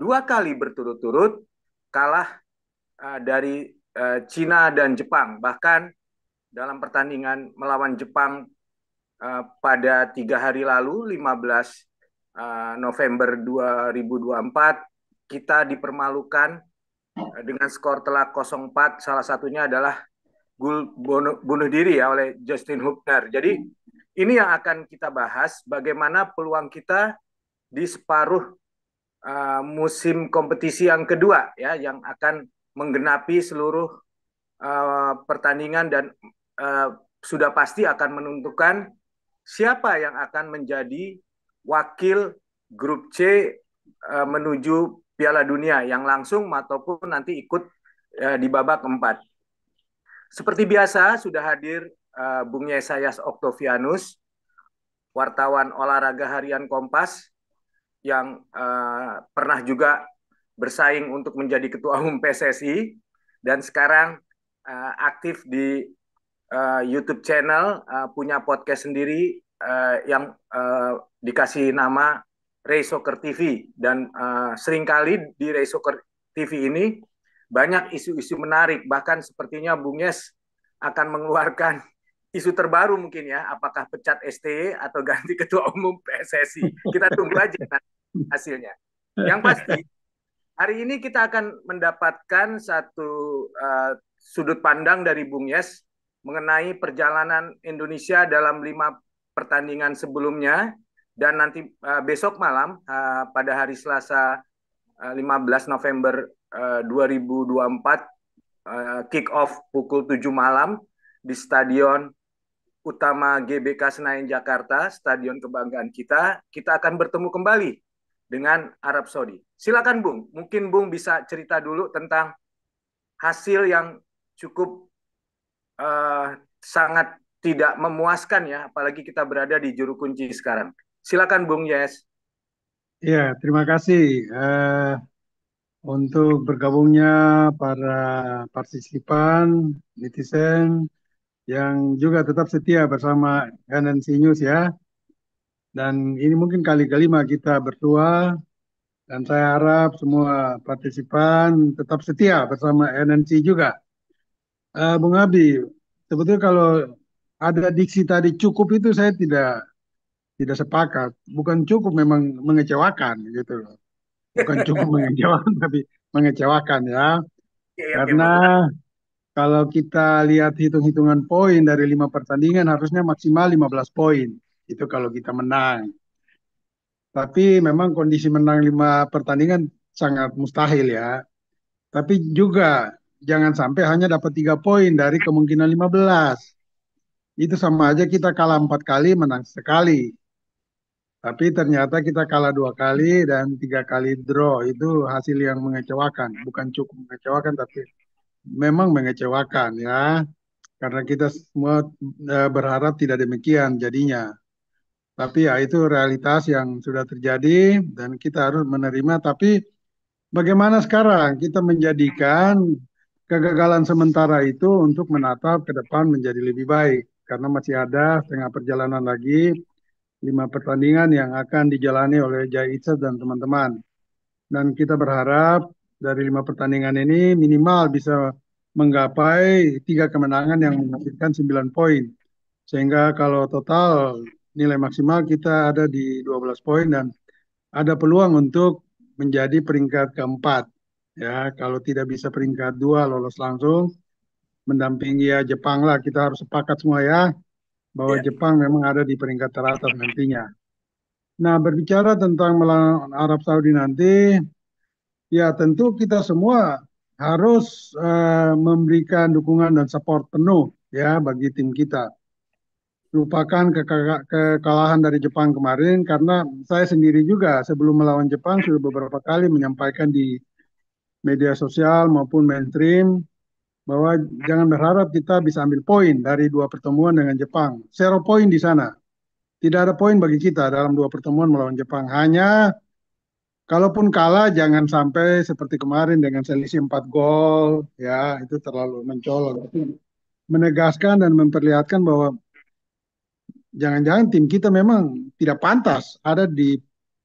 dua kali berturut-turut kalah dari Cina dan Jepang. Bahkan dalam pertandingan melawan Jepang pada 3 hari lalu, 15 November 2024, kita dipermalukan dengan skor telak 0-4. Salah satunya adalah gol bunuh diri ya oleh Justin Hubner. Jadi ini yang akan kita bahas, bagaimana peluang kita di separuh musim kompetisi yang kedua ya, yang akan menggenapi seluruh pertandingan dan sudah pasti akan menentukan siapa yang akan menjadi wakil grup C menuju Piala Dunia yang langsung ataupun nanti ikut di babak keempat. Seperti biasa sudah hadir Bung Yesayas Oktavianus, wartawan olahraga harian Kompas yang pernah juga bersaing untuk menjadi ketua umum PSSI dan sekarang aktif di YouTube channel, punya podcast sendiri yang dikasih nama Ray Soccer TV, dan seringkali di Ray Soccer TV ini banyak isu-isu menarik, bahkan sepertinya Bung Yes akan mengeluarkan isu terbaru mungkin ya, apakah pecat STY atau ganti ketua umum PSSI. Kita tunggu aja hasilnya. Yang pasti hari ini kita akan mendapatkan satu sudut pandang dari Bung Yes mengenai perjalanan Indonesia dalam 5 pertandingan sebelumnya, dan nanti besok malam pada hari Selasa 15 November 2024 kick off pukul 7 malam di Stadion Utama GBK Senayan Jakarta, stadion kebanggaan kita. Kita akan bertemu kembali dengan Arab Saudi. Silakan Bung, mungkin Bung bisa cerita dulu tentang hasil yang cukup sangat tidak memuaskan ya, apalagi kita berada di juru kunci sekarang. Silakan Bung Yes. Ya, terima kasih untuk bergabungnya para partisipan, netizen yang juga tetap setia bersama NNC News ya. Dan ini mungkin kali kelima kita berdua, dan saya harap semua partisipan tetap setia bersama NNC juga. Bung Abi, sebetulnya kalau ada diksi tadi cukup itu saya tidak sepakat. Bukan cukup, memang mengecewakan gitu loh. Bukan cukup mengecewakan, tapi mengecewakan ya. Oke, oke, Karena bagus. kalau kita lihat hitung-hitungan poin dari 5 pertandingan harusnya maksimal 15 poin. Itu kalau kita menang. Tapi memang kondisi menang 5 pertandingan sangat mustahil ya. Tapi juga jangan sampai hanya dapat 3 poin dari kemungkinan 15. Itu sama aja kita kalah 4 kali, menang sekali. Tapi ternyata kita kalah 2 kali dan 3 kali draw. Itu hasil yang mengecewakan. Bukan cukup mengecewakan, tapi memang mengecewakan ya. Karena kita semua berharap tidak demikian jadinya. Tapi ya itu realitas yang sudah terjadi dan kita harus menerima. Tapi bagaimana sekarang kita menjadikan kegagalan sementara itu untuk menatap ke depan menjadi lebih baik. Karena masih ada setengah perjalanan lagi, 5 pertandingan yang akan dijalani oleh Jai Itzat dan teman-teman. Dan kita berharap dari 5 pertandingan ini minimal bisa menggapai 3 kemenangan yang menghasilkan 9 poin. Sehingga kalau total nilai maksimal kita ada di 12 poin dan ada peluang untuk menjadi peringkat keempat. Ya, kalau tidak bisa peringkat dua lolos langsung mendampingi ya Jepang lah. Kita harus sepakat semua ya bahwa Ya, Jepang memang ada di peringkat teratas nantinya. Nah, berbicara tentang melawan Arab Saudi nanti, ya tentu kita semua harus memberikan dukungan dan support penuh ya bagi tim kita. Lupakan kekalahan dari Jepang kemarin, karena saya sendiri juga sebelum melawan Jepang sudah beberapa kali menyampaikan di media sosial maupun mainstream bahwa jangan berharap kita bisa ambil poin dari 2 pertemuan dengan Jepang. Zero poin di sana. Tidak ada poin bagi kita dalam 2 pertemuan melawan Jepang. Hanya kalaupun kalah jangan sampai seperti kemarin dengan selisih 4 gol. Ya, itu terlalu mencolok. Tapi menegaskan dan memperlihatkan bahwa jangan-jangan tim kita memang tidak pantas ada di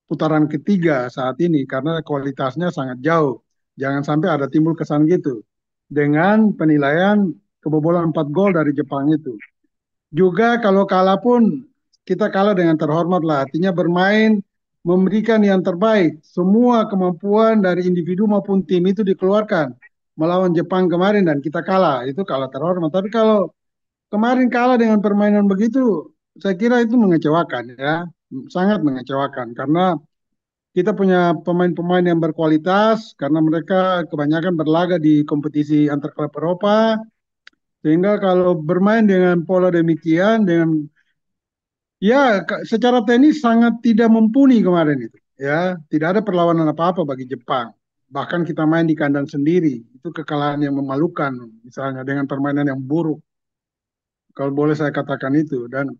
putaran ketiga saat ini karena kualitasnya sangat jauh. Jangan sampai ada timbul kesan gitu dengan penilaian kebobolan 4 gol dari Jepang itu. Juga kalau kalah pun kita kalah dengan terhormat lah. Artinya bermain memberikan yang terbaik. Semua kemampuan dari individu maupun tim itu dikeluarkan melawan Jepang kemarin dan kita kalah. Itu kalah terhormat. Tapi kalau kemarin kalah dengan permainan begitu, saya kira itu mengecewakan ya. Sangat mengecewakan karena kita punya pemain-pemain yang berkualitas karena mereka kebanyakan berlaga di kompetisi antar klub Eropa. Sehingga kalau bermain dengan pola demikian, dengan ya, secara teknis sangat tidak mumpuni kemarin itu. Ya, tidak ada perlawanan apa-apa bagi Jepang. Bahkan kita main di kandang sendiri, itu kekalahan yang memalukan, misalnya dengan permainan yang buruk. Kalau boleh saya katakan itu. Dan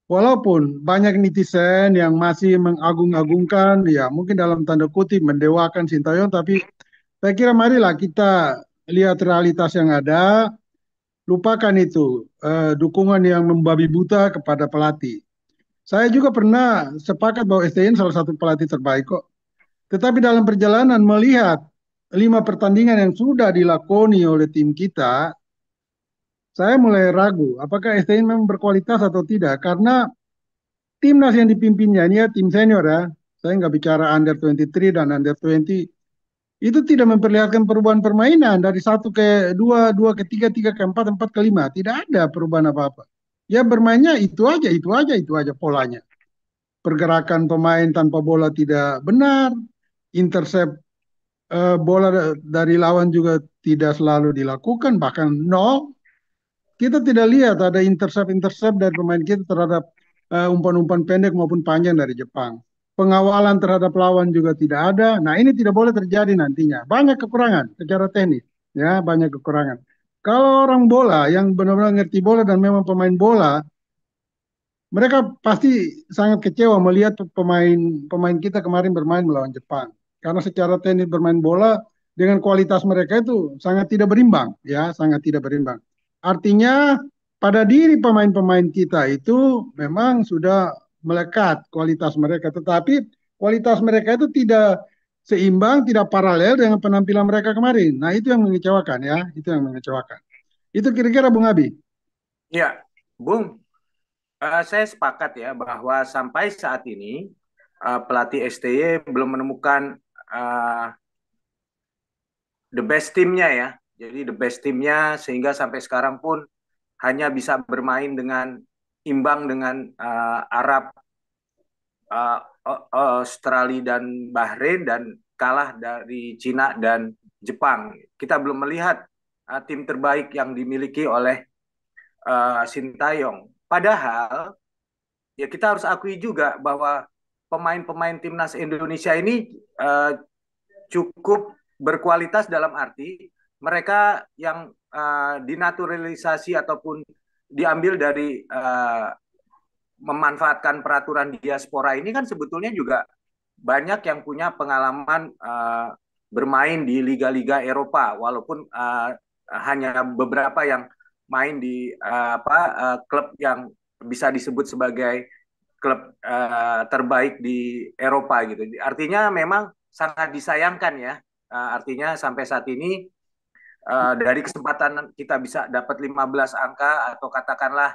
walaupun banyak netizen yang masih mengagung-agungkan, ya mungkin dalam tanda kutip mendewakan Sintayong, tapi saya kira marilah kita lihat realitas yang ada, lupakan itu dukungan yang membabi buta kepada pelatih. Saya juga pernah sepakat bahwa STN salah satu pelatih terbaik kok. Tetapi dalam perjalanan melihat 5 pertandingan yang sudah dilakoni oleh tim kita, saya mulai ragu apakah STN memang berkualitas atau tidak. Karena timnas yang dipimpinnya ini ya tim senior ya. Saya nggak bicara under 23 dan under 20. Itu tidak memperlihatkan perubahan permainan dari satu ke dua, dua ke tiga, tiga ke empat, empat ke lima. Tidak ada perubahan apa-apa. Ya bermainnya itu aja, itu aja, itu aja polanya. Pergerakan pemain tanpa bola tidak benar, intercept bola dari lawan juga tidak selalu dilakukan, bahkan nol. Kita tidak lihat ada intercept-intercept dari pemain kita terhadap umpan-umpan pendek maupun panjang dari Jepang. Pengawalan terhadap lawan juga tidak ada. Nah, ini tidak boleh terjadi nantinya. Banyak kekurangan secara teknis, ya, banyak kekurangan. Kalau orang bola yang benar-benar ngerti bola dan memang pemain bola, mereka pasti sangat kecewa melihat pemain kita kemarin bermain melawan Jepang. Karena secara teknis bermain bola dengan kualitas mereka itu sangat tidak berimbang, ya, sangat tidak berimbang. Artinya pada diri pemain-pemain kita itu memang sudah melekat kualitas mereka, tetapi kualitas mereka itu tidak seimbang, tidak paralel dengan penampilan mereka kemarin. Nah, itu yang mengecewakan ya, itu yang mengecewakan. Itu kira-kira Bung Abi. Ya, Bung, saya sepakat ya bahwa sampai saat ini pelatih STY belum menemukan uh, the best timnya ya. Jadi the best timnya sehingga sampai sekarang pun hanya bisa bermain dengan imbang dengan Arab, uh, Australia dan Bahrain dan kalah dari Cina dan Jepang. Kita belum melihat tim terbaik yang dimiliki oleh Sintayong. Padahal ya kita harus akui juga bahwa pemain-pemain timnas Indonesia ini cukup berkualitas dalam arti mereka yang dinaturalisasi ataupun diambil dari memanfaatkan peraturan diaspora ini kan sebetulnya juga banyak yang punya pengalaman bermain di liga-liga Eropa walaupun hanya beberapa yang main di klub yang bisa disebut sebagai klub terbaik di Eropa gitu. Artinya memang sangat disayangkan ya. Artinya sampai saat ini dari kesempatan kita bisa dapat 15 angka atau katakanlah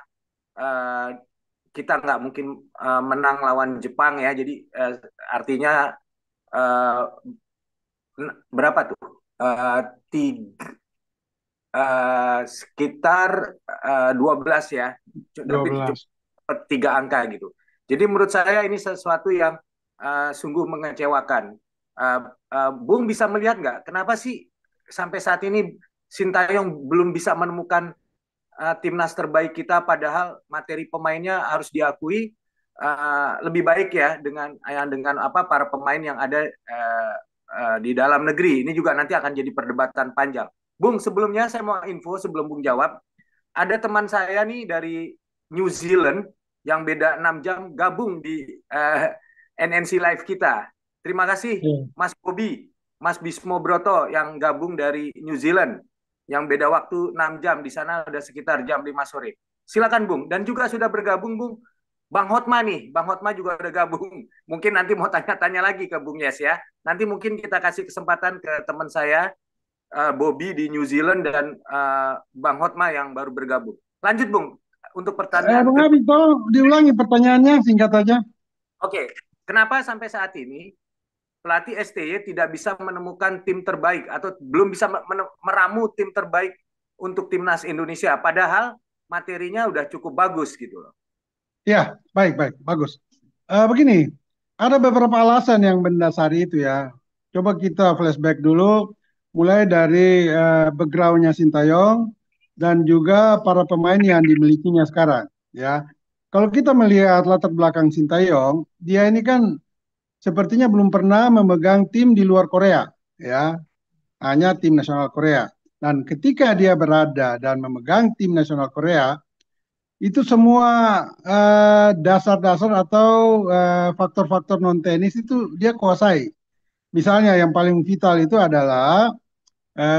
uh, kita nggak mungkin menang lawan Jepang ya. Jadi artinya uh, berapa tuh? Tiga, sekitar 12 ya. Tapi 12. tiga angka gitu. Jadi menurut saya ini sesuatu yang sungguh mengecewakan. Bung bisa melihat nggak kenapa sih sampai saat ini Sintayong belum bisa menemukan timnas terbaik kita, padahal materi pemainnya harus diakui lebih baik ya dengan apa para pemain yang ada di dalam negeri. Ini juga nanti akan jadi perdebatan panjang. Bung, sebelumnya saya mau info sebelum Bung jawab. Ada teman saya nih dari New Zealand yang beda 6 jam gabung di NNC Live kita. Terima kasih Ya. Mas Bobi, Mas Bismo Broto yang gabung dari New Zealand yang beda waktu 6 jam, di sana udah sekitar jam 5 sore. Silakan Bung, dan juga sudah bergabung Bung Bang Hotma nih, Bang Hotma juga udah gabung. Mungkin nanti mau tanya-tanya lagi ke Bung Yes ya. Nanti mungkin kita kasih kesempatan ke teman saya, Bobby di New Zealand dan Bang Hotma yang baru bergabung. Lanjut Bung, untuk pertanyaan Bung kedua. Abi, tolong diulangi pertanyaannya singkat aja. Oke, kenapa sampai saat ini pelatih STY tidak bisa menemukan tim terbaik atau belum bisa meramu tim terbaik untuk timnas Indonesia, padahal materinya udah cukup bagus gitu loh. Ya, baik, baik, bagus. Begini, ada beberapa alasan yang mendasari itu ya. Coba kita flashback dulu, mulai dari background-nya Sintayong dan juga para pemain yang dimilikinya sekarang. Ya, kalau kita melihat latar belakang Sintayong, dia ini kan sepertinya belum pernah memegang tim di luar Korea, ya, hanya tim nasional Korea. Dan ketika dia berada dan memegang tim nasional Korea, itu semua dasar-dasar atau faktor-faktor non teknis itu dia kuasai. Misalnya yang paling vital itu adalah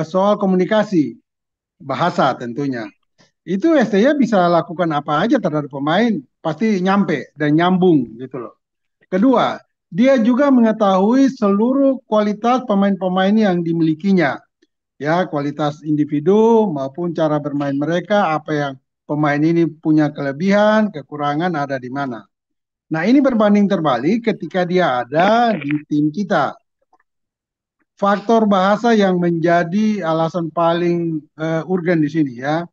soal komunikasi, bahasa tentunya. Itu STY bisa lakukan apa aja terhadap pemain, pasti nyampe dan nyambung gitu loh. Kedua, dia juga mengetahui seluruh kualitas pemain-pemain yang dimilikinya, ya kualitas individu maupun cara bermain mereka, apa yang pemain ini punya kelebihan, kekurangan ada di mana. Nah, ini berbanding terbalik ketika dia ada di tim kita. Faktor bahasa yang menjadi alasan paling urgen di sini ya,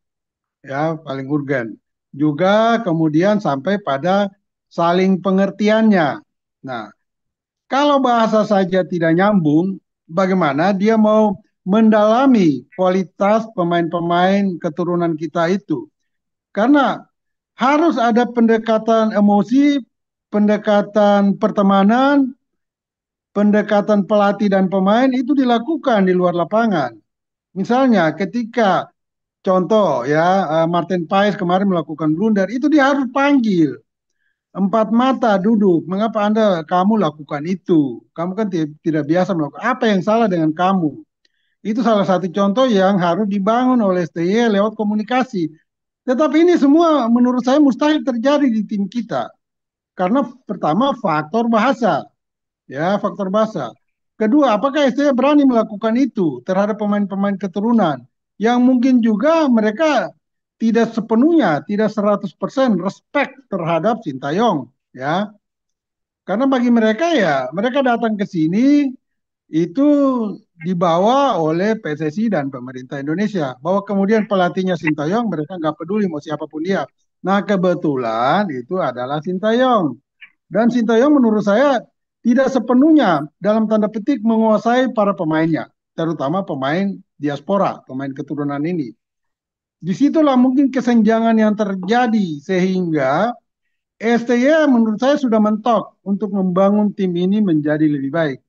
ya paling urgen. Juga kemudian sampai pada saling pengertiannya. Nah, kalau bahasa saja tidak nyambung, bagaimana dia mau mendalami kualitas pemain-pemain keturunan kita itu? Karena harus ada pendekatan emosi, pendekatan pertemanan, pendekatan pelatih dan pemain itu dilakukan di luar lapangan. Misalnya ketika contoh ya Martin Paes kemarin melakukan blunder, itu dia harus panggil empat mata duduk. Mengapa kamu lakukan itu? Kamu kan tidak biasa melakukan. Apa yang salah dengan kamu? Itu salah satu contoh yang harus dibangun oleh STY lewat komunikasi. Tetapi ini semua menurut saya mustahil terjadi di tim kita. Karena pertama faktor bahasa, ya faktor bahasa. Kedua, apakah STY berani melakukan itu terhadap pemain-pemain keturunan yang mungkin juga mereka tidak sepenuhnya, tidak 100% respect terhadap Sintayong, ya. Karena bagi mereka ya, mereka datang ke sini itu dibawa oleh PSSI dan pemerintah Indonesia. Bahwa kemudian pelatihnya Sintayong, mereka nggak peduli mau siapapun dia. Nah kebetulan itu adalah Sintayong. Dan Sintayong menurut saya tidak sepenuhnya dalam tanda petik menguasai para pemainnya. Terutama pemain diaspora, pemain keturunan ini. Disitulah mungkin kesenjangan yang terjadi sehingga STY menurut saya sudah mentok untuk membangun tim ini menjadi lebih baik.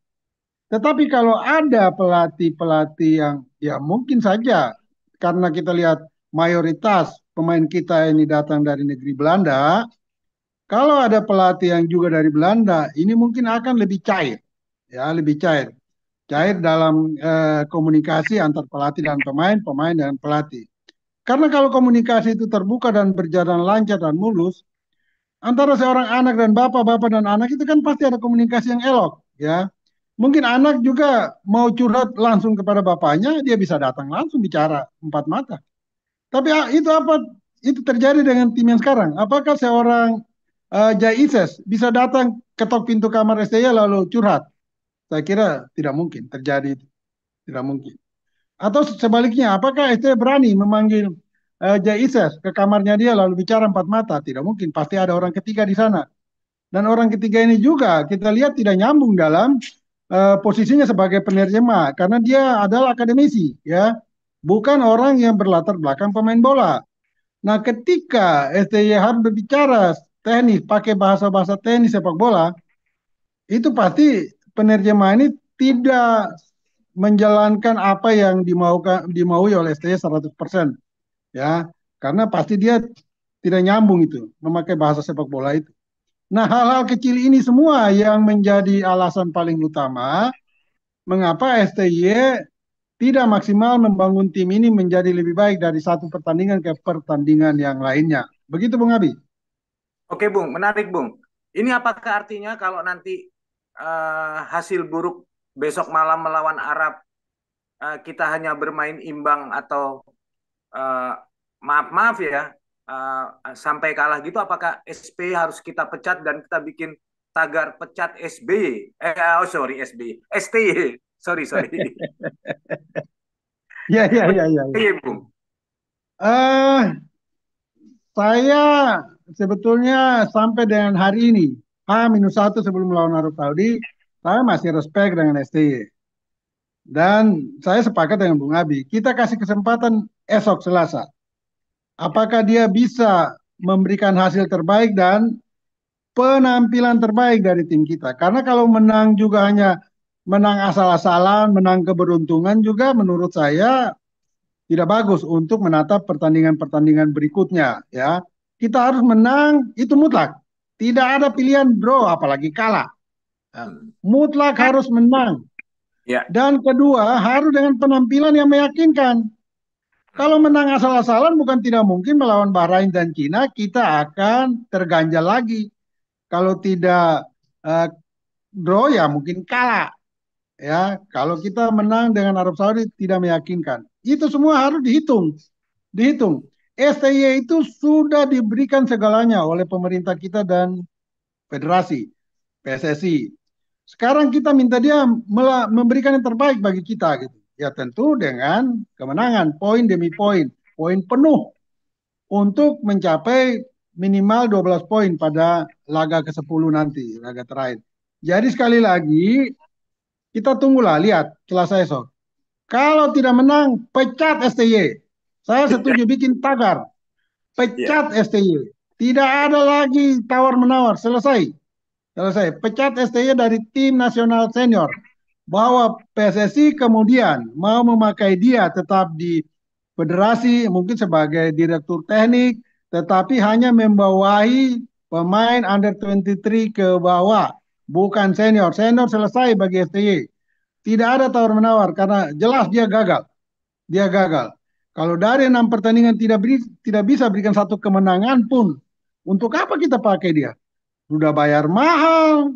Tetapi kalau ada pelatih-pelatih yang ya mungkin saja karena kita lihat mayoritas pemain kita ini datang dari negeri Belanda, kalau ada pelatih yang juga dari Belanda, ini mungkin akan lebih cair, ya lebih cair, cair dalam komunikasi antar pelatih dan pemain, pemain dan pelatih. Karena kalau komunikasi itu terbuka dan berjalan lancar dan mulus, antara seorang anak dan bapak dan anak itu kan pasti ada komunikasi yang elok, ya. Mungkin anak juga mau curhat langsung kepada bapaknya, dia bisa datang langsung bicara empat mata. Tapi itu apa? Itu terjadi dengan tim yang sekarang. Apakah seorang Jai Ises bisa datang ketok pintu kamar STY lalu curhat? Saya kira tidak mungkin terjadi itu. Tidak mungkin. Atau sebaliknya, apakah STY berani memanggil Jai Ises ke kamarnya dia lalu bicara empat mata? Tidak mungkin. Pasti ada orang ketiga di sana. Dan orang ketiga ini juga kita lihat tidak nyambung dalam posisinya sebagai penerjemah karena dia adalah akademisi ya, bukan orang yang berlatar belakang pemain bola. Nah, ketika STY harus berbicara teknis, pakai bahasa-bahasa teknis sepak bola, itu pasti penerjemah ini tidak menjalankan apa yang dimaui oleh STY 100%, ya. Karena pasti dia tidak nyambung itu memakai bahasa sepak bola itu. Nah, hal-hal kecil ini semua yang menjadi alasan paling utama mengapa STY tidak maksimal membangun tim ini menjadi lebih baik dari satu pertandingan ke pertandingan yang lainnya. Begitu Bung Abi. Oke, Bung, menarik, Bung. Ini apakah artinya kalau nanti hasil buruk besok malam melawan Arab, kita hanya bermain imbang atau eh, maaf-maaf ya, eh, sampai kalah gitu, apakah SPY harus kita pecat dan kita bikin tagar pecat SBY? Oh sorry, SBY. STY. Sorry, sorry. Ya, ya, ya, ya, ya. STY, Bung. Eh, saya sebetulnya sampai dengan hari ini, H-1 sebelum melawan Arab Saudi, saya masih respect dengan STY. Dan saya sepakat dengan Bung Abi, kita kasih kesempatan esok Selasa. Ya, Apakah dia bisa memberikan hasil terbaik dan penampilan terbaik dari tim kita? Karena kalau menang juga hanya menang asal-asalan, menang keberuntungan juga menurut saya tidak bagus untuk menatap pertandingan-pertandingan berikutnya ya. Kita harus menang itu mutlak. Tidak ada pilihan draw apalagi kalah. Ya. hmm. Mutlak harus menang. Ya, Dan kedua harus dengan penampilan yang meyakinkan. Kalau menang asal-asalan bukan tidak mungkin melawan Bahrain dan Cina kita akan terganjal lagi. Kalau tidak uh, draw ya mungkin kalah ya. Kalau kita menang dengan Arab Saudi tidak meyakinkan. Itu semua harus dihitung. STY itu sudah diberikan segalanya oleh pemerintah kita dan federasi, PSSI. Sekarang kita minta dia memberikan yang terbaik bagi kita gitu. Ya tentu dengan kemenangan, poin demi poin, poin penuh untuk mencapai minimal 12 poin pada laga ke-10 nanti, laga terakhir. Jadi sekali lagi kita tunggulah lihat Selasa esok. Kalau tidak menang, pecat STY. Saya setuju bikin tagar. ya, Pecat STY. Tidak ada lagi tawar-menawar. Selesai. Selesai. Pecat STY dari tim nasional senior. Bahwa PSSI kemudian mau memakai dia tetap di federasi, mungkin sebagai direktur teknik, tetapi hanya membawahi pemain under 23 ke bawah. Bukan senior. Senior selesai bagi STY. Tidak ada tawar-menawar karena jelas dia gagal. Dia gagal. Kalau dari 6 pertandingan tidak bisa berikan satu kemenangan pun, untuk apa kita pakai dia? Sudah bayar mahal,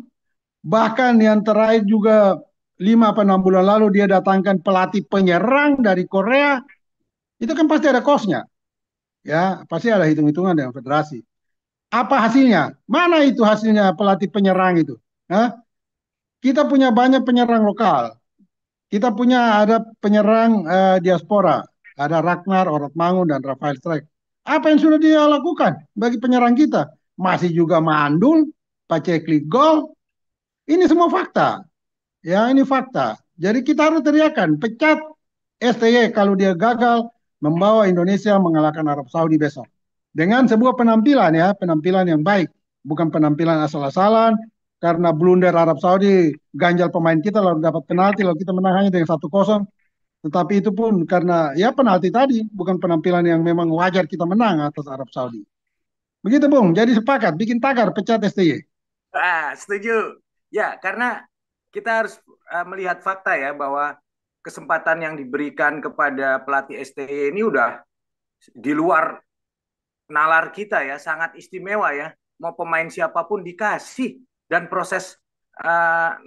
bahkan yang terakhir juga 5 atau 6 bulan lalu dia datangkan pelatih penyerang dari Korea, itu kan pasti ada kosnya, ya pasti ada hitung-hitungan dengan federasi. Apa hasilnya? Mana itu hasilnya pelatih penyerang itu? Hah? Kita punya banyak penyerang lokal, kita punya ada penyerang diaspora, ada Ragnar, Orot Mangun, dan Rafael Strike. Apa yang sudah dia lakukan bagi penyerang kita? Masih juga mandul, paceklik gol. Ini semua fakta. Ya, ini fakta. Jadi kita harus teriakan, pecat STY kalau dia gagal membawa Indonesia mengalahkan Arab Saudi besok. Dengan sebuah penampilan ya, penampilan yang baik. Bukan penampilan asal-asalan, karena blunder Arab Saudi, ganjal pemain kita lalu dapat penalti, lalu kita menang hanya dengan 1-0. Tetapi itu pun karena ya penalti tadi, bukan penampilan yang memang wajar kita menang atas Arab Saudi. Begitu Bung, jadi sepakat, bikin tagar, pecat STY. setuju. Ya, karena kita harus melihat fakta ya bahwa kesempatan yang diberikan kepada pelatih STY ini udah di luar nalar kita ya, sangat istimewa ya. Mau pemain siapapun dikasih dan proses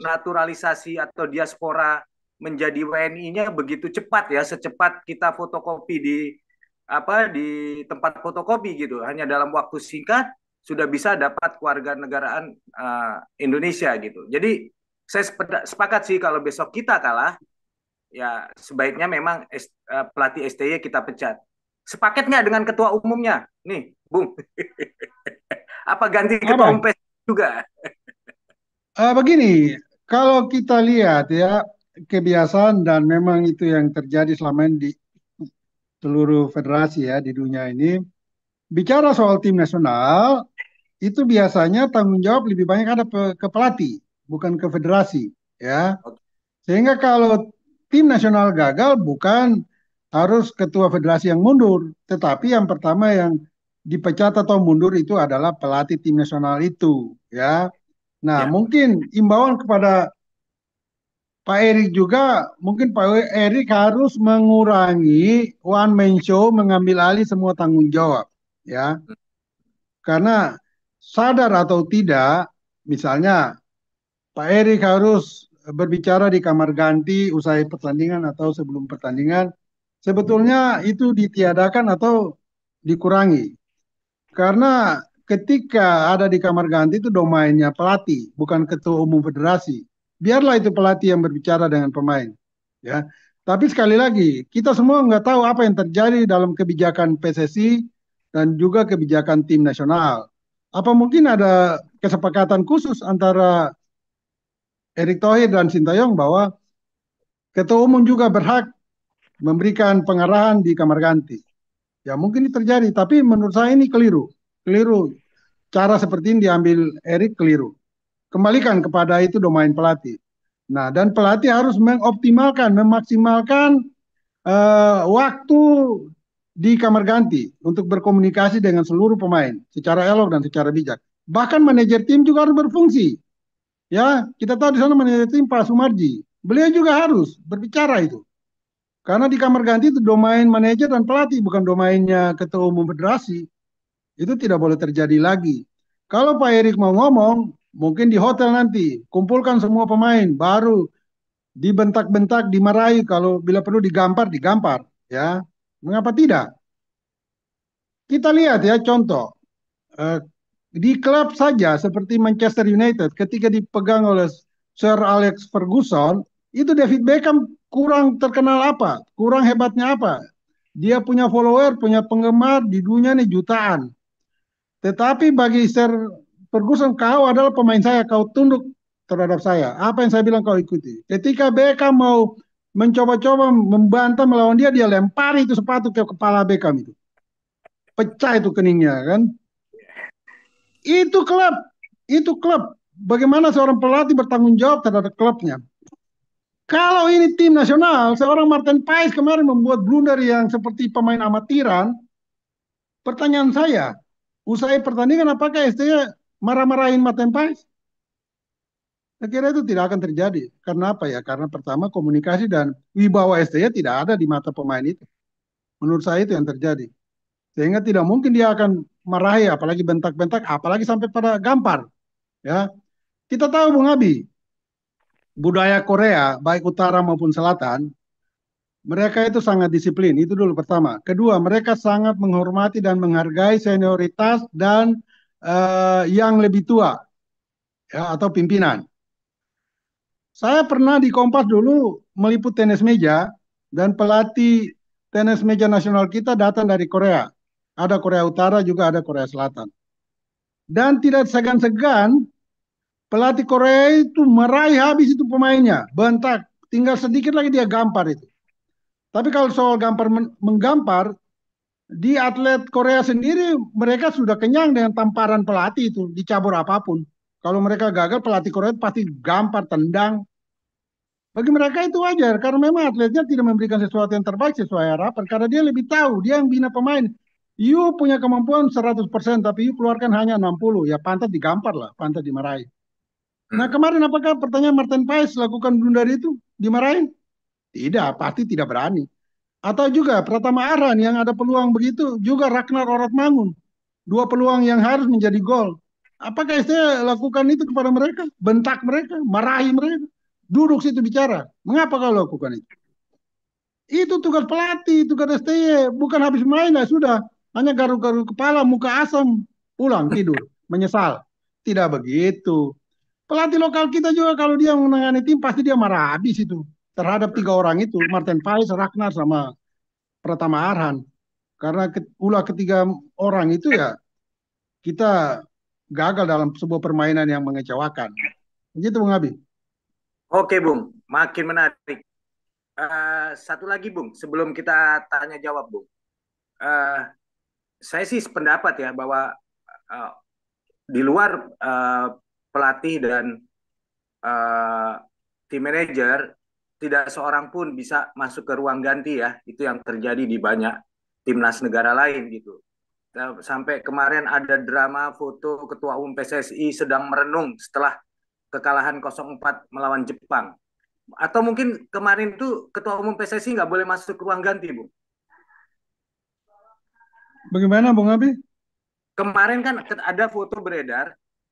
naturalisasi atau diaspora menjadi WNI-nya begitu cepat ya, secepat kita fotokopi di tempat fotokopi gitu. Hanya dalam waktu singkat sudah bisa dapat kewarganegaraan Indonesia gitu. Jadi saya sepakat sih kalau besok kita kalah, ya sebaiknya memang pelatih STY kita pecat. Sepaket nggak dengan ketua umumnya? Nih, Bung. Apa ganti ketua umum Apa? PSSI juga? Begini, kalau kita lihat ya kebiasaan dan memang itu yang terjadi selama ini di seluruh federasi ya di dunia ini, bicara soal tim nasional itu biasanya tanggung jawab lebih banyak ada ke pelatih, bukan ke federasi ya. Sehingga kalau tim nasional gagal bukan harus ketua federasi yang mundur, tetapi yang pertama yang dipecat atau mundur itu adalah pelatih tim nasional itu ya. Nah, Ya, mungkin imbauan kepada Pak Erik juga, mungkin Pak Erik harus mengurangi one man show, mengambil alih semua tanggung jawab, ya. Karena sadar atau tidak, misalnya Pak Erik harus berbicara di kamar ganti usai pertandingan atau sebelum pertandingan, sebetulnya itu ditiadakan atau dikurangi. Karena ketika ada di kamar ganti itu domainnya pelatih, bukan ketua umum federasi. Biarlah itu pelatih yang berbicara dengan pemain. Ya, tapi sekali lagi kita semua nggak tahu apa yang terjadi dalam kebijakan PSSI dan juga kebijakan tim nasional. Apa mungkin ada kesepakatan khusus antara Erick Thohir dan Sintayong bahwa ketua umum juga berhak memberikan pengarahan di kamar ganti? Ya mungkin ini terjadi, tapi menurut saya ini keliru. Keliru. Cara seperti ini diambil Erik keliru. Kembalikan kepada itu domain pelatih. Nah, dan pelatih harus mengoptimalkan, memaksimalkan waktu di kamar ganti untuk berkomunikasi dengan seluruh pemain secara elok dan secara bijak. Bahkan manajer tim juga harus berfungsi. Ya, kita tahu di sana manajer tim Pak Sumarji. Beliau juga harus berbicara itu. Karena di kamar ganti itu domain manajer dan pelatih, bukan domainnya ketua umum federasi. Itu tidak boleh terjadi lagi. Kalau Pak Erik mau ngomong, mungkin di hotel nanti, kumpulkan semua pemain, baru dibentak-bentak, dimarahi, kalau bila perlu digampar, digampar. Ya, mengapa tidak? Kita lihat ya contoh, eh, di klub saja seperti Manchester United, ketika dipegang oleh Sir Alex Ferguson, itu David Beckham kurang terkenal apa? Kurang hebatnya apa? Dia punya follower, punya penggemar di dunia nih jutaan. Tetapi bagi Sir Ferguson, kau adalah pemain saya, kau tunduk terhadap saya. Apa yang saya bilang kau ikuti. Ketika Beckham mau mencoba-coba membantah melawan dia, dia lempari itu sepatu ke kepala Beckham itu. Pecah itu keningnya kan. Itu klub, itu klub. Bagaimana seorang pelatih bertanggung jawab terhadap klubnya. Kalau ini tim nasional, seorang Martin Paes kemarin membuat blunder yang seperti pemain amatiran. Pertanyaan saya, usai pertandingan apakah STY marah-marahin Martin Paes? Saya kira itu tidak akan terjadi. Karena apa ya? Karena pertama komunikasi dan wibawa STY tidak ada di mata pemain itu. Menurut saya itu yang terjadi. Sehingga tidak mungkin dia akan marahi, apalagi bentak-bentak, apalagi sampai pada gampar. Ya, kita tahu Bung Abi, budaya Korea, baik utara maupun selatan, mereka itu sangat disiplin. Itu dulu pertama. Kedua, mereka sangat menghormati dan menghargai senioritas dan yang lebih tua, ya, atau pimpinan. Saya pernah di Kompas dulu meliput tenis meja dan pelatih tenis meja nasional kita datang dari Korea. Ada Korea Utara juga ada Korea Selatan. Dan tidak segan-segan pelatih Korea itu meraih habis itu pemainnya, bentak, tinggal sedikit lagi dia gampar itu. Tapi kalau soal gampar menggampar, di atlet Korea sendiri mereka sudah kenyang dengan tamparan pelatih itu di cabur apapun. Kalau mereka gagal, pelatih Korea pasti gampar, tendang. Bagi mereka itu wajar karena memang atletnya tidak memberikan sesuatu yang terbaik sesuai harapan karena dia lebih tahu, dia yang bina pemain. You punya kemampuan 100% tapi you keluarkan hanya 60, ya pantas digampar lah, pantas dimarahi. Nah Hmm. kemarin apakah pertanyaan Martin Paes lakukan blunder itu dimarahin? Tidak, pasti tidak berani. Atau juga Pratama Arhan yang ada peluang begitu, juga Ragnar Orotmangun. Dua peluang yang harus menjadi gol. Apakah STY lakukan itu kepada mereka? Bentak mereka, marahi mereka. Duduk situ bicara. Mengapa kau lakukan itu? Itu tugas pelatih, tugas STY. Bukan habis main lah, sudah. Hanya garuk-garuk kepala, muka asam. Pulang, tidur. Menyesal. Tidak begitu. Pelatih lokal kita juga kalau dia menangani tim, pasti dia marah habis itu. Terhadap tiga orang itu. Martin Paes, Ragnar, sama Pratama Arhan. Karena ulah ketiga orang itu ya kita gagal dalam sebuah permainan yang mengecewakan. Begitu Bung Abi. Oke, Bung. Makin menarik. Satu lagi, Bung. Sebelum kita tanya jawab, Bung. Eh, saya sih sependapat ya bahwa eh, di luar pelatih dan eh, tim manajer tidak seorang pun bisa masuk ke ruang ganti ya. Itu yang terjadi di banyak timnas negara lain gitu. Sampai kemarin ada drama foto Ketua Umum PSSI sedang merenung setelah kekalahan 0-4 melawan Jepang. Atau mungkin kemarin itu Ketua Umum PSSI nggak boleh masuk ke ruang ganti, Bu. Bagaimana Bung Abi? kemarin kan ada foto beredar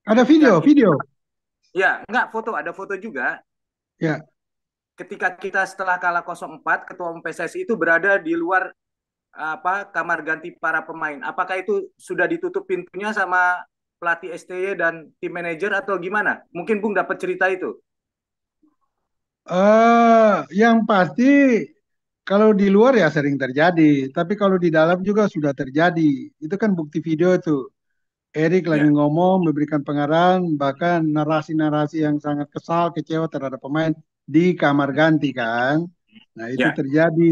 Ada ketika video, kita, video. ya enggak foto, ada foto juga Ya. ketika kita setelah kalah 0-4, ketua umum PSSI itu berada di luar apa kamar ganti para pemain. Apakah itu sudah ditutup pintunya sama pelatih STY dan tim manajer atau gimana? Mungkin Bung dapat cerita itu. Yang pasti kalau di luar ya sering terjadi, tapi kalau di dalam juga sudah terjadi. Itu kan bukti video itu. Erik lagi Ya, ngomong, memberikan pengarahan, bahkan narasi-narasi yang sangat kesal, kecewa terhadap pemain di kamar ganti kan. Nah itu ya. terjadi.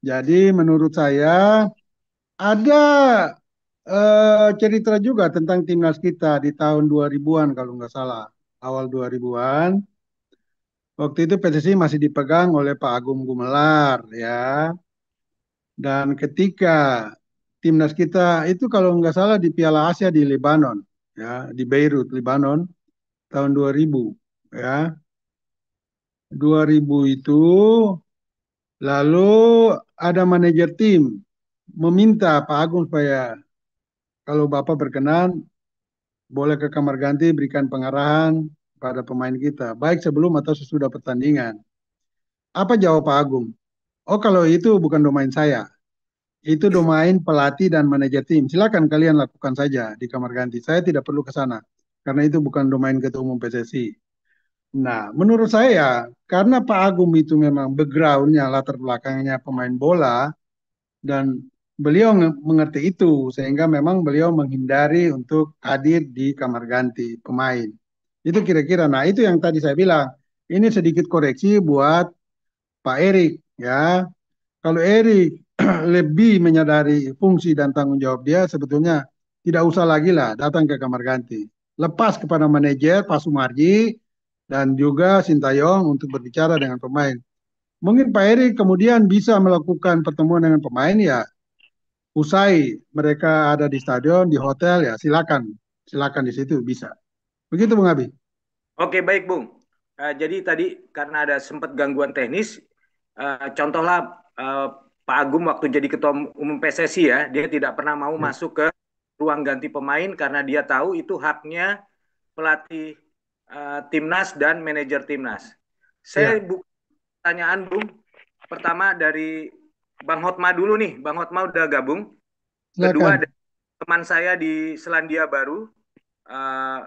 Jadi menurut saya ada cerita juga tentang timnas kita di tahun 2000-an kalau nggak salah. Awal 2000-an. Waktu itu PSSI masih dipegang oleh Pak Agung Gumelar ya. Dan ketika timnas kita itu kalau nggak salah di Piala Asia di Lebanon ya, di Beirut, Lebanon tahun 2000 ya. 2000 itu lalu ada manajer tim meminta Pak Agung supaya kalau Bapak berkenan boleh ke kamar ganti berikan pengarahan pada pemain kita, baik sebelum atau sesudah pertandingan. Apa jawab Pak Agung? Oh kalau itu bukan domain saya, itu domain pelatih dan manajer tim. Silakan kalian lakukan saja di kamar ganti. Saya tidak perlu ke sana karena itu bukan domain ketua umum PSSI. Nah, menurut saya karena Pak Agung itu memang backgroundnya latar belakangnya pemain bola dan beliau mengerti itu sehingga memang beliau menghindari untuk hadir di kamar ganti pemain. Itu kira-kira. Nah, itu yang tadi saya bilang. Ini sedikit koreksi buat Pak Erik ya. Kalau Erik lebih menyadari fungsi dan tanggung jawab dia, sebetulnya tidak usah lagi lah datang ke kamar ganti. Lepas kepada manajer Pak Sumarji dan juga Sintayong untuk berbicara dengan pemain. Mungkin Pak Erik kemudian bisa melakukan pertemuan dengan pemain ya usai mereka ada di stadion, di hotel ya silakan. Silakan di situ bisa. Begitu Bung Abi. Oke, baik, Bung. Jadi tadi karena ada sempat gangguan teknis, contohlah eh, Pak Agung waktu jadi ketua umum PSSI ya, dia tidak pernah mau Ya, masuk ke ruang ganti pemain karena dia tahu itu haknya pelatih timnas dan manajer timnas. Saya ya, buka pertanyaan, Bung. Pertama dari Bang Hotma dulu nih. Bang Hotma udah gabung. Kedua silakan. dari teman saya di Selandia Baru, uh,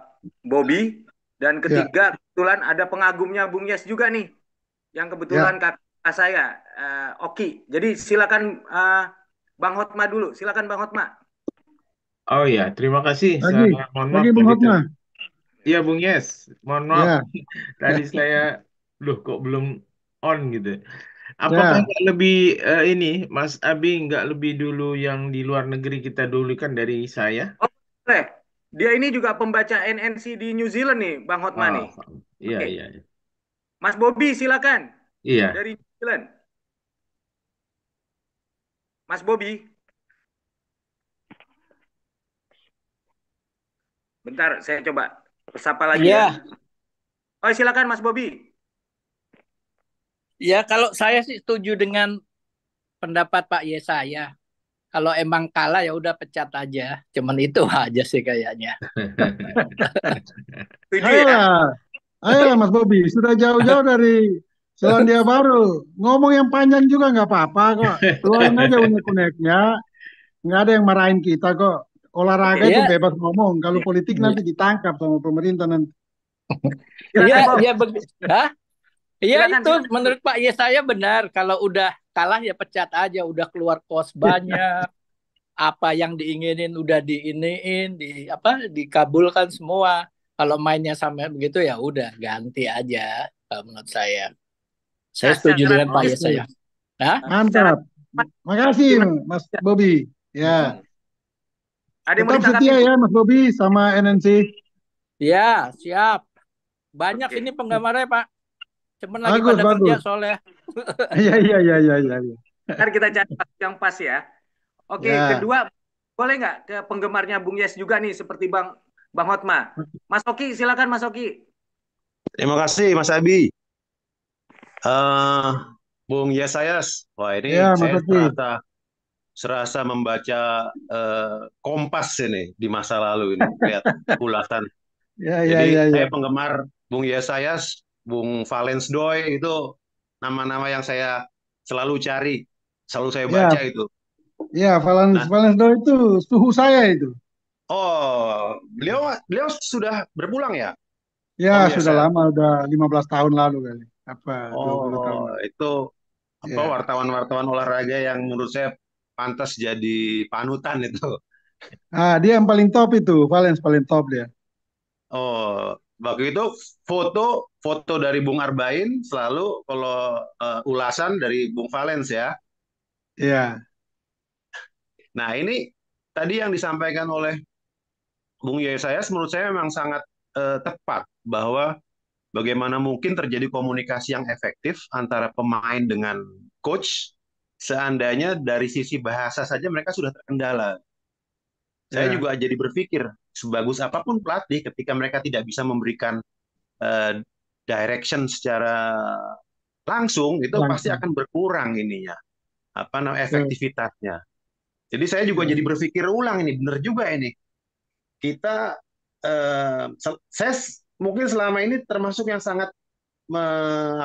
Bobby. Dan Ya, ketiga, kebetulan ada pengagumnya Bung Yes juga nih, yang kebetulan ya. kakak saya, Oki. Jadi silakan Bang Hotma dulu. Silakan Bang Hotma. Oh ya, terima kasih. Lagi, Saya mohon lagi maaf Bung tadi Hotma. Iya, Bung Yes, mohon maaf. Ya, Tadi saya, loh kok belum on gitu. Apakah ya. nggak lebih ini, Mas Abi nggak lebih dulu yang di luar negeri kita dulu kan dari saya? Oh, boleh. Dia ini juga pembaca NNC di New Zealand nih, Bang Hotma Oh, nih. iya Oke, iya Mas Bobby silakan iya. dari New Zealand. Mas Bobby, bentar saya coba sapa lagi ya. Iya, Oh, silakan Mas Bobby. ya kalau saya sih setuju dengan pendapat Pak Yesaya. Kalau emang kalah ya udah pecat aja. Cuman itu aja sih kayaknya. Setuju ya? Ayolah, ayolah Mas Bobi. Sudah jauh-jauh dari Selandia Baru. Ngomong yang panjang juga nggak apa-apa kok. Keluarin aja unek-uneknya. Nggak ada yang marahin kita kok. Olahraga Oke, itu Iya, bebas ngomong. Kalau politik nanti ditangkap sama pemerintah nanti. iya, silakan Bob. iya Hah? Iya Silakan itu silakan. menurut Pak Yesaya benar. Kalau udah kalah ya pecat aja. Udah keluar kos banyak. Apa yang diinginin udah diiniin, dikabulkan semua. Kalau mainnya sampai begitu ya udah ganti aja. Kalau menurut saya. Saya Nah, setuju secara dengan Pak teknis, Oke, Yesaya. Hah? secara mantap. teknis, Makasih gimana? Mas Bobi. Ya, Ada yang mau tetap ditanggapi setia Bu? ya Mas Bobi sama NNC. Ya, siap. Banyak ini Oke, penggemarnya, Pak. Cuman lagi Bagus, pada kerja bagus. soalnya. Iya, iya, iya, iya, iya. Iya. ntar kita cari waktu yang pas ya. Oke, Ya, kedua boleh nggak ke penggemarnya Bung Yes juga nih seperti Bang Bang Hotma. Mas Oki, silakan Mas Oki. Terima kasih Mas Abi. eh Bung Yesayas. Wah ini ya Mas saya Oki. merasa serasa membaca Kompas ini di masa lalu ini. Lihat ulasan. Ya, ya, Jadi ya, ya. saya penggemar Bung Yesayas, Bung Valens Doy itu nama-nama yang saya selalu cari, selalu saya baca Ya, itu. ya, Valens Nah, Valens Doy itu suhu saya itu. oh, beliau beliau sudah berpulang ya, Ya, Om sudah Yesa? lama, udah 15 tahun lalu kali. Apa 20 tahun Oh, lalu. itu apa Ya. wartawan-wartawan olahraga yang menurut saya pantas jadi panutan itu. Ah, dia yang paling top itu, Valens paling top dia. Oh, waktu itu foto foto dari Bung Arbain selalu kalau ulasan dari Bung Valens ya. Ya, Nah, ini tadi yang disampaikan oleh Bung Yesayas menurut saya memang sangat tepat bahwa bagaimana mungkin terjadi komunikasi yang efektif antara pemain dengan coach seandainya dari sisi bahasa saja mereka sudah terkendala. Saya ya, juga jadi berpikir sebagus apapun pelatih ketika mereka tidak bisa memberikan eh, direction secara langsung itu pasti langsung. akan berkurang ininya apa namanya Betul. efektivitasnya. Jadi saya juga Ya, jadi berpikir ulang ini benar juga ini kita saya mungkin selama ini termasuk yang sangat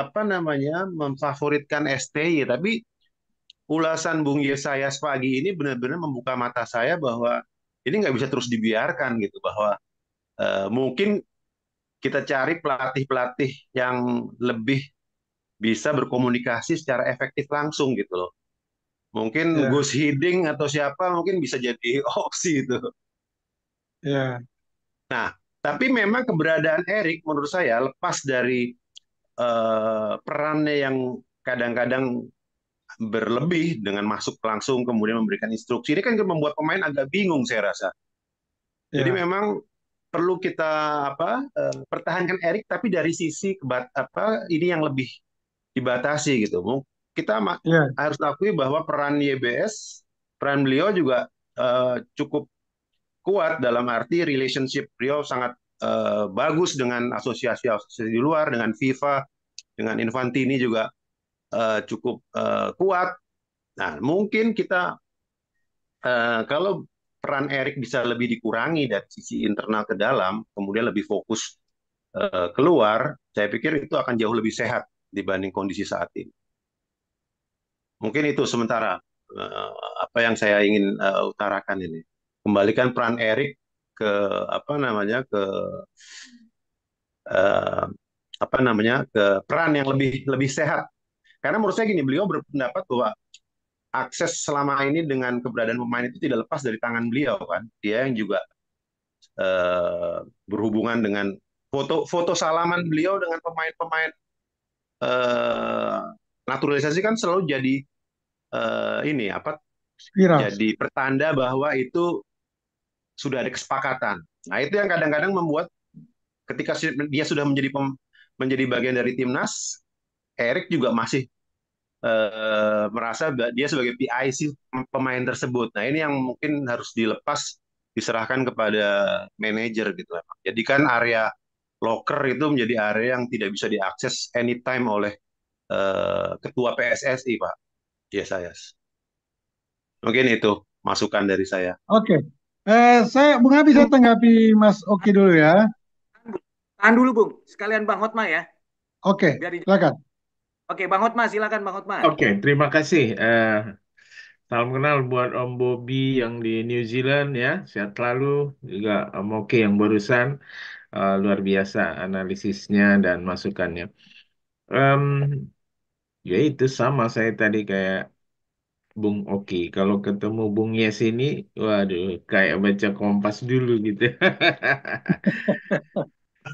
apa namanya memfavoritkan STY tapi ulasan Bung Yesayas pagi ini benar-benar membuka mata saya bahwa ini nggak bisa terus dibiarkan gitu bahwa mungkin kita cari pelatih-pelatih yang lebih bisa berkomunikasi secara efektif langsung gitu loh. Mungkin ya, Gus Hiding atau siapa mungkin bisa jadi opsi itu. ya, Nah, tapi memang keberadaan Erik menurut saya lepas dari perannya yang kadang-kadang berlebih dengan masuk langsung kemudian memberikan instruksi ini kan membuat pemain agak bingung saya rasa. Jadi ya, memang perlu kita apa pertahankan Erik tapi dari sisi apa ini yang lebih dibatasi gitu. Kita ya, harus akui bahwa peran YBS, peran beliau juga cukup kuat dalam arti relationship beliau sangat bagus dengan asosiasi-asosiasi di luar, dengan FIFA, dengan Infantini juga cukup kuat. Nah, mungkin kita kalau peran Erik bisa lebih dikurangi dari sisi internal ke dalam, kemudian lebih fokus keluar, saya pikir itu akan jauh lebih sehat dibanding kondisi saat ini. Mungkin itu sementara eh, apa yang saya ingin utarakan ini. Kembalikan peran Erik ke apa namanya ke eh, apa namanya ke peran yang lebih lebih sehat. Karena menurut saya gini, beliau berpendapat bahwa akses selama ini dengan keberadaan pemain itu tidak lepas dari tangan beliau kan. Dia yang juga eh, berhubungan dengan foto-foto salaman beliau dengan pemain-pemain eh, naturalisasi kan selalu jadi ini apa viral. jadi pertanda bahwa itu sudah ada kesepakatan. Nah, itu yang kadang-kadang membuat ketika dia sudah menjadi bagian dari timnas, Erik juga masih merasa dia sebagai PIC pemain tersebut. Nah, ini yang mungkin harus dilepas, diserahkan kepada manajer gitu. Jadi kan area locker itu menjadi area yang tidak bisa diakses anytime oleh ketua PSSI, Pak. Yes, saya. Mungkin itu masukan dari saya. Oke. Bung Abi, saya tanggapi Mas Oki dulu ya. Tahan dulu, Bung. Sekalian Bang Hotma ya. Oke, Biar silakan. Oke, Bang Hotma, silakan Bang Hotma. Oke, terima kasih. Salam kenal buat Om Bobby yang di New Zealand ya. Sehat selalu. Juga Om Oki yang barusan. Luar biasa analisisnya dan masukannya. Em, Ya itu sama saya tadi kayak Bung Oki. Kalau ketemu Bung Yes ini, waduh, kayak baca Kompas dulu gitu.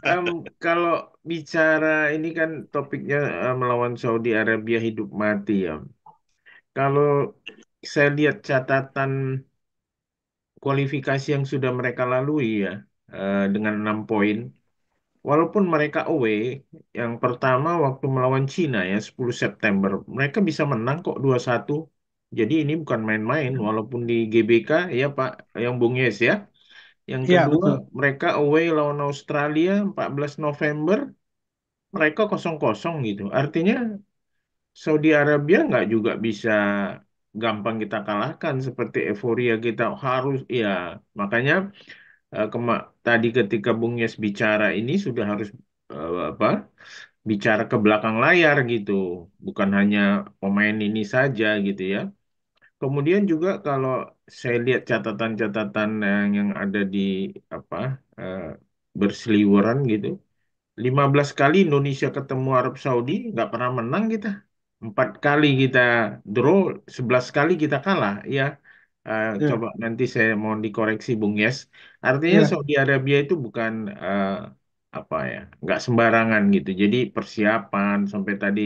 Em, Kalau bicara ini kan topiknya melawan Saudi Arabia hidup mati ya. Kalau saya lihat catatan kualifikasi yang sudah mereka lalui ya, dengan 6 poin. Walaupun mereka away, yang pertama waktu melawan Cina ya 10 September, mereka bisa menang kok 2-1. Jadi ini bukan main-main, walaupun di GBK ya Pak, yang Bung Yes ya. Yang Iya, kedua, betul. mereka away lawan Australia 14 November, mereka 0-0 gitu. Artinya Saudi Arabia nggak juga bisa gampang kita kalahkan seperti euforia kita harus ya. Makanya tadi ketika Bung Yes bicara ini sudah harus apa bicara ke belakang layar gitu, bukan hanya pemain ini saja gitu ya. Kemudian juga kalau saya lihat catatan-catatan yang ada di apa eh, berseliweran gitu, 15 kali Indonesia ketemu Arab Saudi nggak pernah menang kita. 4 kali kita draw, 11 kali kita kalah. Ya, Ya, coba nanti saya mohon dikoreksi Bung Yes. Artinya ya. Saudi Arabia itu bukan apa ya, nggak sembarangan gitu. Jadi persiapan sampai tadi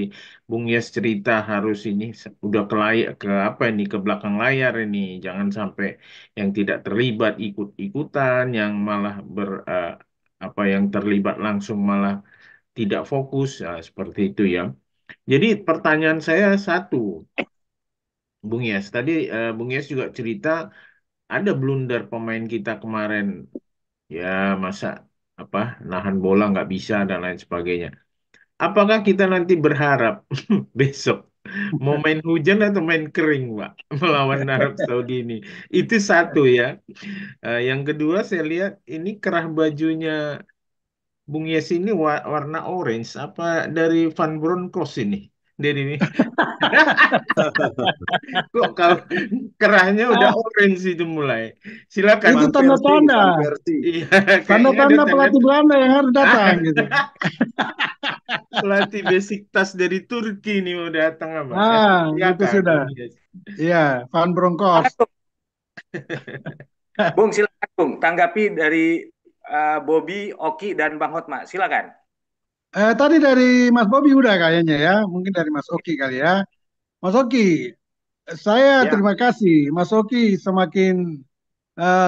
Bung Yes cerita harus ini udah ke apa ini ke belakang layar ini. Jangan sampai yang tidak terlibat ikut-ikutan, yang malah apa yang terlibat langsung malah tidak fokus, ya, seperti itu ya. Jadi pertanyaan saya satu, Bung Yes. Tadi Bung Yes juga cerita ada blunder pemain kita kemarin, ya masa apa nahan bola nggak bisa dan lain sebagainya. Apakah kita nanti berharap besok mau main hujan atau main kering, Pak, melawan Arab Saudi ini? Itu satu ya. Yang kedua saya lihat ini kerah bajunya Bung Yes ini warna orange apa dari Van Bronckhorst ini? Dari ini. Kok kalau kerahnya udah Ah, orange itu mulai. Silakan. itu Van Persie, tanda-tanda, Van Persie. Iya, kayaknya ada tanda-tanda tanda pelatih Belanda yang harus datang gitu. pelatih basic tas dari Turki nih mau datang apa? Itu Silakan, sudah. Bung Yes. Iya, Van Bronckhorst. Bung, silakan Bung, tanggapi dari Bobby, Oki, dan Bang Hotma. Silakan. Tadi dari Mas Bobi udah kayaknya ya, mungkin dari Mas Oki kali ya. Mas Oki, saya Ya, terima kasih. Mas Oki semakin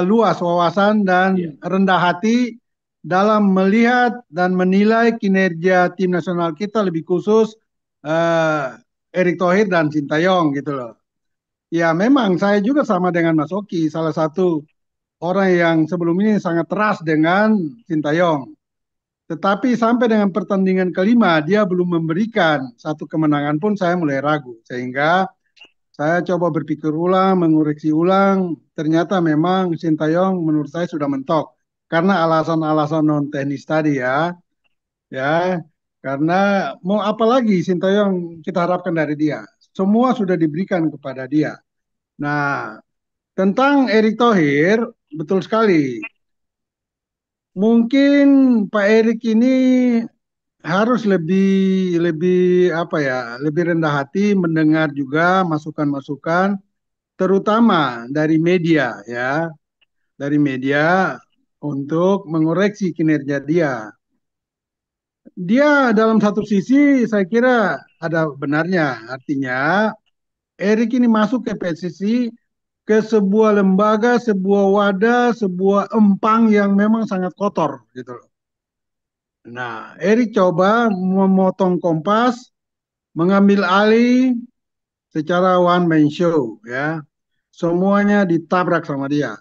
luas wawasan dan Iya. rendah hati dalam melihat dan menilai kinerja tim nasional kita lebih khusus eh, Erick Thohir dan Sintayong gitu loh. Ya memang saya juga sama dengan Mas Oki, salah satu orang yang sebelum ini sangat keras dengan Sintayong. Tetapi sampai dengan pertandingan kelima dia belum memberikan satu kemenangan pun saya mulai ragu. Sehingga saya coba berpikir ulang, mengoreksi ulang. Ternyata memang Sintayong menurut saya sudah mentok. Karena alasan-alasan non teknis tadi ya. Ya, karena mau apa lagi Sintayong kita harapkan dari dia. Semua sudah diberikan kepada dia. Nah, tentang Erick Thohir, betul sekali. Mungkin Pak Erick ini harus lebih lebih apa ya, lebih rendah hati mendengar juga masukan-masukan terutama dari media ya, dari media untuk mengoreksi kinerja dia. Dia dalam satu sisi saya kira ada benarnya, artinya Erik ini masuk ke PSSI ke sebuah lembaga, sebuah wadah, sebuah empang yang memang sangat kotor gitu loh. Nah, Erik coba memotong Kompas, mengambil alih secara one man show ya. Semuanya ditabrak sama dia.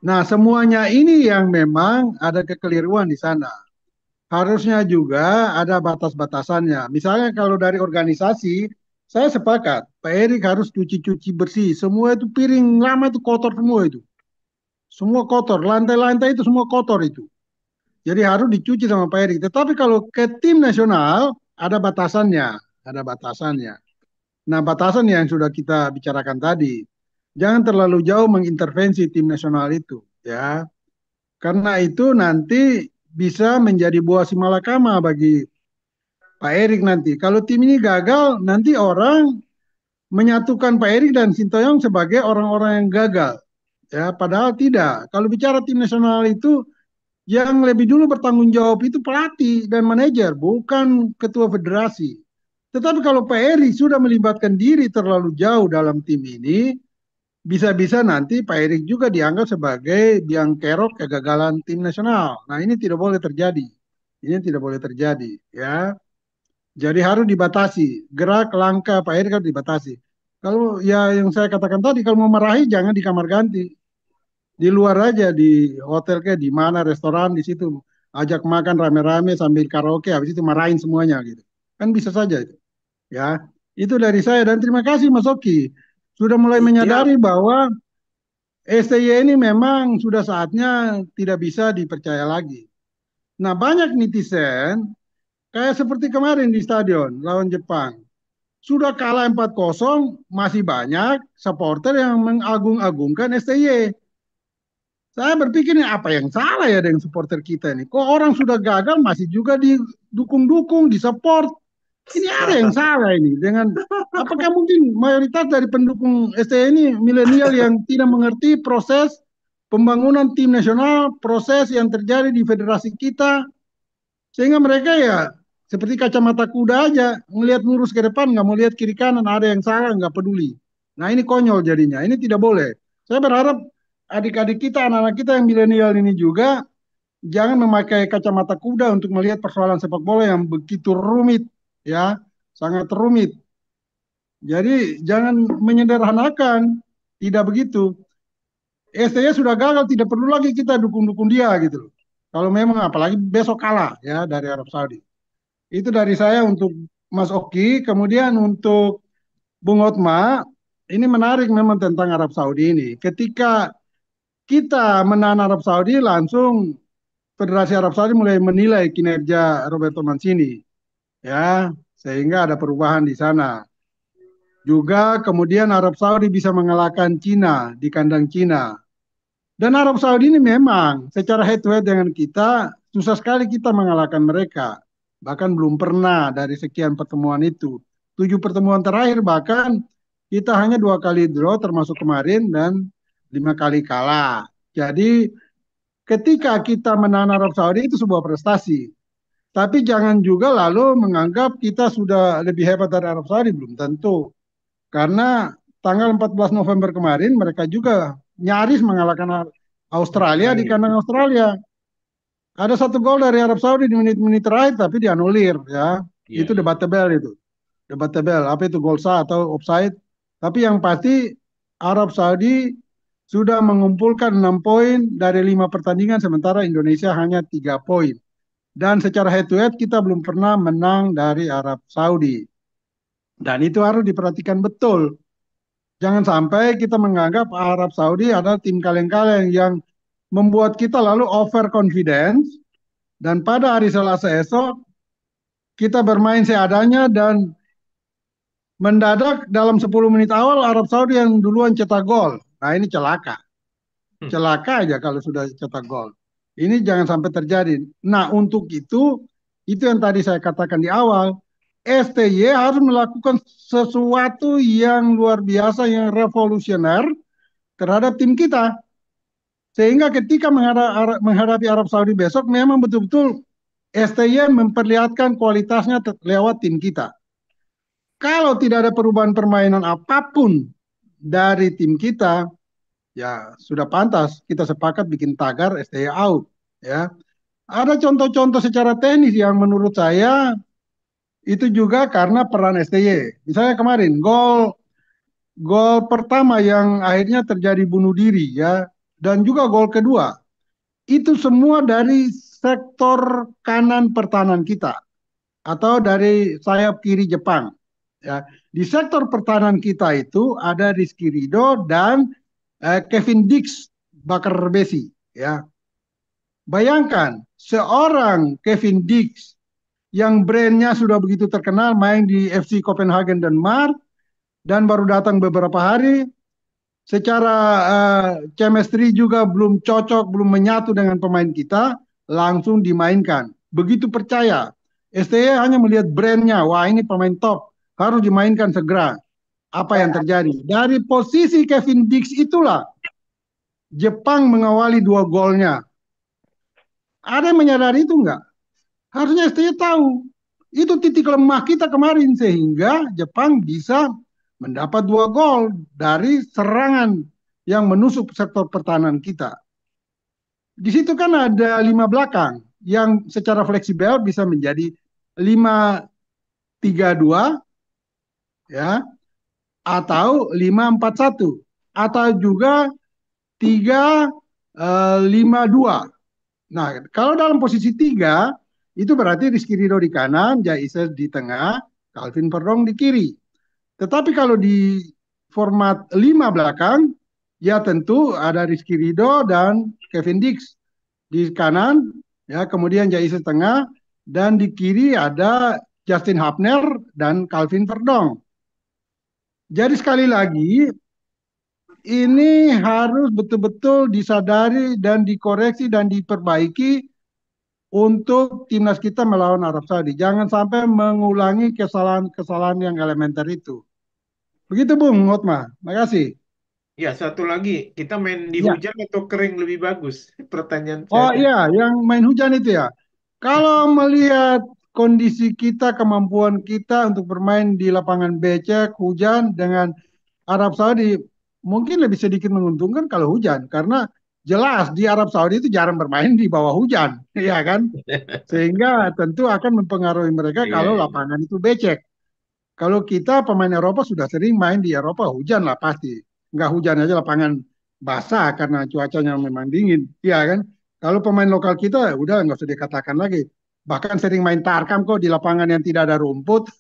Nah, semuanya ini yang memang ada kekeliruan di sana. Harusnya juga ada batas-batasannya. Misalnya kalau dari organisasi, saya sepakat, Pak Erik harus cuci-cuci bersih. Semua itu piring lama itu kotor semua itu. Semua kotor, lantai-lantai itu semua kotor itu. Jadi harus dicuci sama Pak Erik. Tetapi kalau ke tim nasional, ada batasannya. Ada batasannya. Nah, batasan yang sudah kita bicarakan tadi. Jangan terlalu jauh mengintervensi tim nasional itu. Ya, karena itu nanti bisa menjadi buah si malakama bagi Pak Erik nanti. Kalau tim ini gagal, nanti orang menyatukan Pak Erik dan Sintayong sebagai orang-orang yang gagal. Ya, padahal tidak. Kalau bicara tim nasional itu yang lebih dulu bertanggung jawab itu pelatih dan manajer, bukan ketua federasi. Tetapi kalau Pak Erik sudah melibatkan diri terlalu jauh dalam tim ini, bisa-bisa nanti Pak Erik juga dianggap sebagai biang kerok kegagalan tim nasional. Nah, ini tidak boleh terjadi. Ini tidak boleh terjadi, ya. Jadi harus dibatasi. Gerak langkah Pak Erick harus dibatasi. Kalau ya yang saya katakan tadi, kalau mau marahi jangan di kamar ganti. Di luar aja, di hotel kayak di mana, restoran di situ. Ajak makan rame-rame sambil karaoke, habis itu marahin semuanya gitu. Kan bisa saja itu. Ya, Itu dari saya dan terima kasih Mas Oki sudah mulai menyadari Siap. bahwa STY ini memang sudah saatnya tidak bisa dipercaya lagi. Nah, banyak netizen kayak seperti kemarin di stadion lawan Jepang. Sudah kalah 4-0, masih banyak supporter yang mengagung-agungkan STY. Saya berpikir ini apa yang salah ya dengan supporter kita ini? Kok orang sudah gagal masih juga didukung-dukung, disupport? Ini ada yang salah ini dengan apakah mungkin mayoritas dari pendukung STY ini milenial yang tidak mengerti proses pembangunan tim nasional, proses yang terjadi di federasi kita, sehingga mereka ya seperti kacamata kuda aja, ngelihat lurus ke depan, nggak mau lihat kiri kanan, ada yang salah, nggak peduli. Nah ini konyol jadinya, ini tidak boleh. Saya berharap adik-adik kita, anak-anak kita yang milenial ini juga jangan memakai kacamata kuda untuk melihat persoalan sepak bola yang begitu rumit, ya, sangat rumit. Jadi jangan menyederhanakan, tidak begitu. STY sudah gagal, tidak perlu lagi kita dukung-dukung dia gitu loh. Kalau memang apalagi besok kalah ya dari Arab Saudi. Itu dari saya untuk Mas Oki. Kemudian untuk Bung Otma, ini menarik memang tentang Arab Saudi ini. Ketika kita menahan Arab Saudi, langsung Federasi Arab Saudi mulai menilai kinerja Roberto Mancini, ya, sehingga ada perubahan di sana. Juga kemudian Arab Saudi bisa mengalahkan Cina di kandang Cina. Dan Arab Saudi ini memang secara head to head dengan kita susah sekali kita mengalahkan mereka. Bahkan belum pernah dari sekian pertemuan itu. 7 pertemuan terakhir bahkan kita hanya 2 kali draw termasuk kemarin dan 5 kali kalah. Jadi ketika kita menahan Arab Saudi itu sebuah prestasi. Tapi jangan juga lalu menganggap kita sudah lebih hebat dari Arab Saudi. Belum tentu. Karena tanggal 14 November kemarin mereka juga nyaris mengalahkan Australia di Australia. kandang Australia. Ada 1 gol dari Arab Saudi di menit-menit terakhir tapi dianulir ya. Iya, Itu iya. debatable itu. Debatable apa itu gol sah atau offside. Tapi yang pasti Arab Saudi sudah mengumpulkan 6 poin dari 5 pertandingan sementara Indonesia hanya 3 poin. Dan secara head to head kita belum pernah menang dari Arab Saudi. Dan itu harus diperhatikan betul. Jangan sampai kita menganggap Arab Saudi adalah tim kaleng-kaleng yang membuat kita lalu over confidence dan pada hari Selasa esok kita bermain seadanya dan mendadak dalam 10 menit awal Arab Saudi yang duluan cetak gol. Nah ini celaka. Celaka aja kalau sudah cetak gol. Ini jangan sampai terjadi. Nah untuk itu yang tadi saya katakan di awal, STY harus melakukan sesuatu yang luar biasa, yang revolusioner terhadap tim kita. Sehingga ketika menghadapi Arab Saudi besok memang betul-betul STY memperlihatkan kualitasnya lewat tim kita. Kalau tidak ada perubahan permainan apapun dari tim kita, ya sudah pantas kita sepakat bikin tagar STY out. Ya, ada contoh-contoh secara teknis yang menurut saya itu juga karena peran STY. Misalnya kemarin gol gol pertama yang akhirnya terjadi bunuh diri ya, dan juga gol kedua itu semua dari sektor kanan pertahanan kita atau dari sayap kiri Jepang. Ya, di sektor pertahanan kita itu ada Rizky Ridho dan Kevin Dix Bakar Besi. Ya, bayangkan seorang Kevin Dix yang brandnya sudah begitu terkenal main di FC Copenhagen Denmark dan baru datang beberapa hari, secara chemistry juga belum cocok, belum menyatu dengan pemain kita, langsung dimainkan. Begitu percaya. STY hanya melihat brandnya, wah ini pemain top, harus dimainkan segera. Apa yang terjadi? Dari posisi Kevin Dix itulah Jepang mengawali 2 golnya. Ada yang menyadari itu enggak? Harusnya STY tahu. Itu titik lemah kita kemarin sehingga Jepang bisa mendapat 2 gol dari serangan yang menusuk sektor pertahanan kita. Di situ kan ada 5 belakang yang secara fleksibel bisa menjadi 5-3-2 ya atau 5-4-1 atau juga 3-5-2. Nah, kalau dalam posisi 3 itu berarti Rizky Ridho di kanan, Jaiser di tengah, Calvin Perdong di kiri. Tetapi kalau di format 5 belakang, ya tentu ada Rizky Ridho dan Kevin Dix di kanan, ya kemudian Jais tengah, dan di kiri ada Justin Hapner dan Calvin Verdong. Jadi sekali lagi ini harus betul-betul disadari dan dikoreksi dan diperbaiki untuk timnas kita melawan Arab Saudi. Jangan sampai mengulangi kesalahan-kesalahan yang elementer itu. Begitu Bung Otma. Makasih. Ya, satu lagi, kita main di Ya. hujan atau kering lebih bagus? Pertanyaan saya Oh tadi. iya, yang main hujan itu ya. Kalau melihat kondisi kita, kemampuan kita untuk bermain di lapangan becek, hujan dengan Arab Saudi, mungkin lebih sedikit menguntungkan kalau hujan. Karena jelas di Arab Saudi itu jarang bermain di bawah hujan. Ya kan? Sehingga tentu akan mempengaruhi mereka Iya, kalau iya. lapangan itu becek. Kalau kita pemain Eropa sudah sering main di Eropa, hujan lah pasti. Nggak hujan aja lapangan basah karena cuacanya memang dingin. Iya kan? Kalau pemain lokal kita udah nggak usah dikatakan lagi. Bahkan sering main tarkam kok di lapangan yang tidak ada rumput,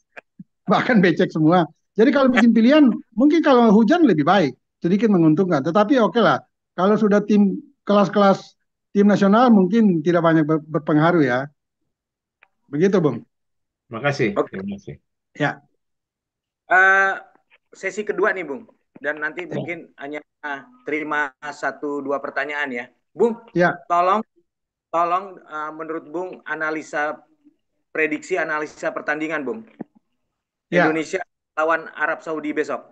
bahkan becek semua. Jadi kalau bikin pilihan, mungkin kalau hujan lebih baik, sedikit menguntungkan. Tetapi oke lah, kalau sudah tim kelas-kelas tim nasional mungkin tidak banyak berpengaruh ya. Begitu, Bung. Makasih, Oke, terima kasih. Ya. sesi kedua nih Bung, dan nanti mungkin hanya terima 1-2 pertanyaan ya. Bung, Ya. tolong menurut Bung prediksi analisa pertandingan Bung. Ya. Indonesia lawan Arab Saudi besok.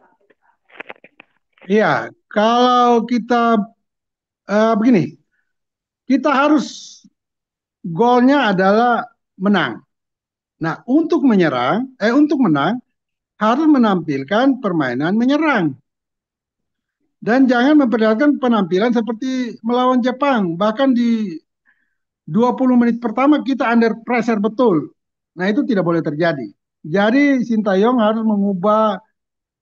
Iya, kalau kita begini, kita harus golnya adalah menang. Nah, untuk menang harus menampilkan permainan menyerang dan jangan memperlihatkan penampilan seperti melawan Jepang. Bahkan di 20 menit pertama kita under pressure betul. Nah, itu tidak boleh terjadi. Jadi Sintayong harus mengubah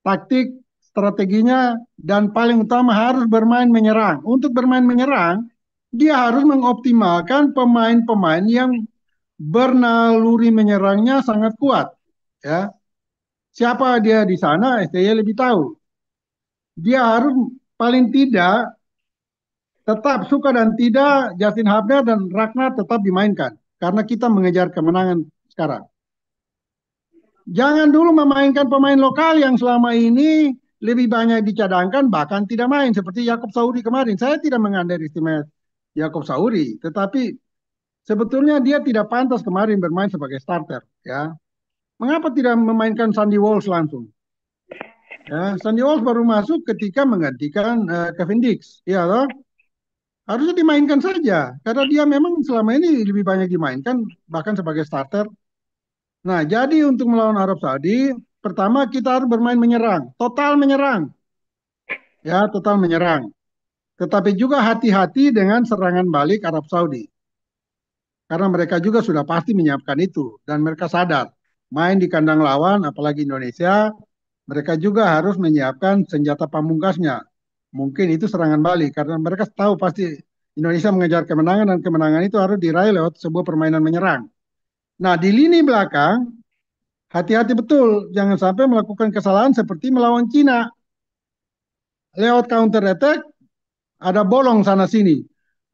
taktik, strateginya, dan paling utama harus bermain menyerang. Untuk bermain menyerang, dia harus mengoptimalkan pemain-pemain yang bernaluri menyerangnya sangat kuat. Ya, siapa dia di sana, STY lebih tahu. Dia harus paling tidak tetap suka dan tidak Justin Hubner dan Ragnar tetap dimainkan karena kita mengejar kemenangan sekarang. Jangan dulu memainkan pemain lokal yang selama ini lebih banyak dicadangkan bahkan tidak main seperti Yakob Sauri kemarin. Saya tidak mengunderestimate Yakob Sauri, tetapi sebetulnya dia tidak pantas kemarin bermain sebagai starter. Ya, mengapa tidak memainkan Sandy Walsh langsung? Ya, Sandy Walsh baru masuk ketika menggantikan Kevin Dix. Ya, toh? Harusnya dimainkan saja karena dia memang selama ini lebih banyak dimainkan bahkan sebagai starter. Nah, jadi untuk melawan Arab Saudi, pertama kita harus bermain menyerang, total menyerang. Ya, total menyerang. Tetapi juga hati-hati dengan serangan balik Arab Saudi. Karena mereka juga sudah pasti menyiapkan itu. Dan mereka sadar, main di kandang lawan, apalagi Indonesia, mereka juga harus menyiapkan senjata pamungkasnya. Mungkin itu serangan balik, karena mereka tahu pasti Indonesia mengejar kemenangan, dan kemenangan itu harus diraih lewat sebuah permainan menyerang. Nah, di lini belakang, hati-hati betul, jangan sampai melakukan kesalahan seperti melawan Cina. Lewat counter attack, ada bolong sana sini.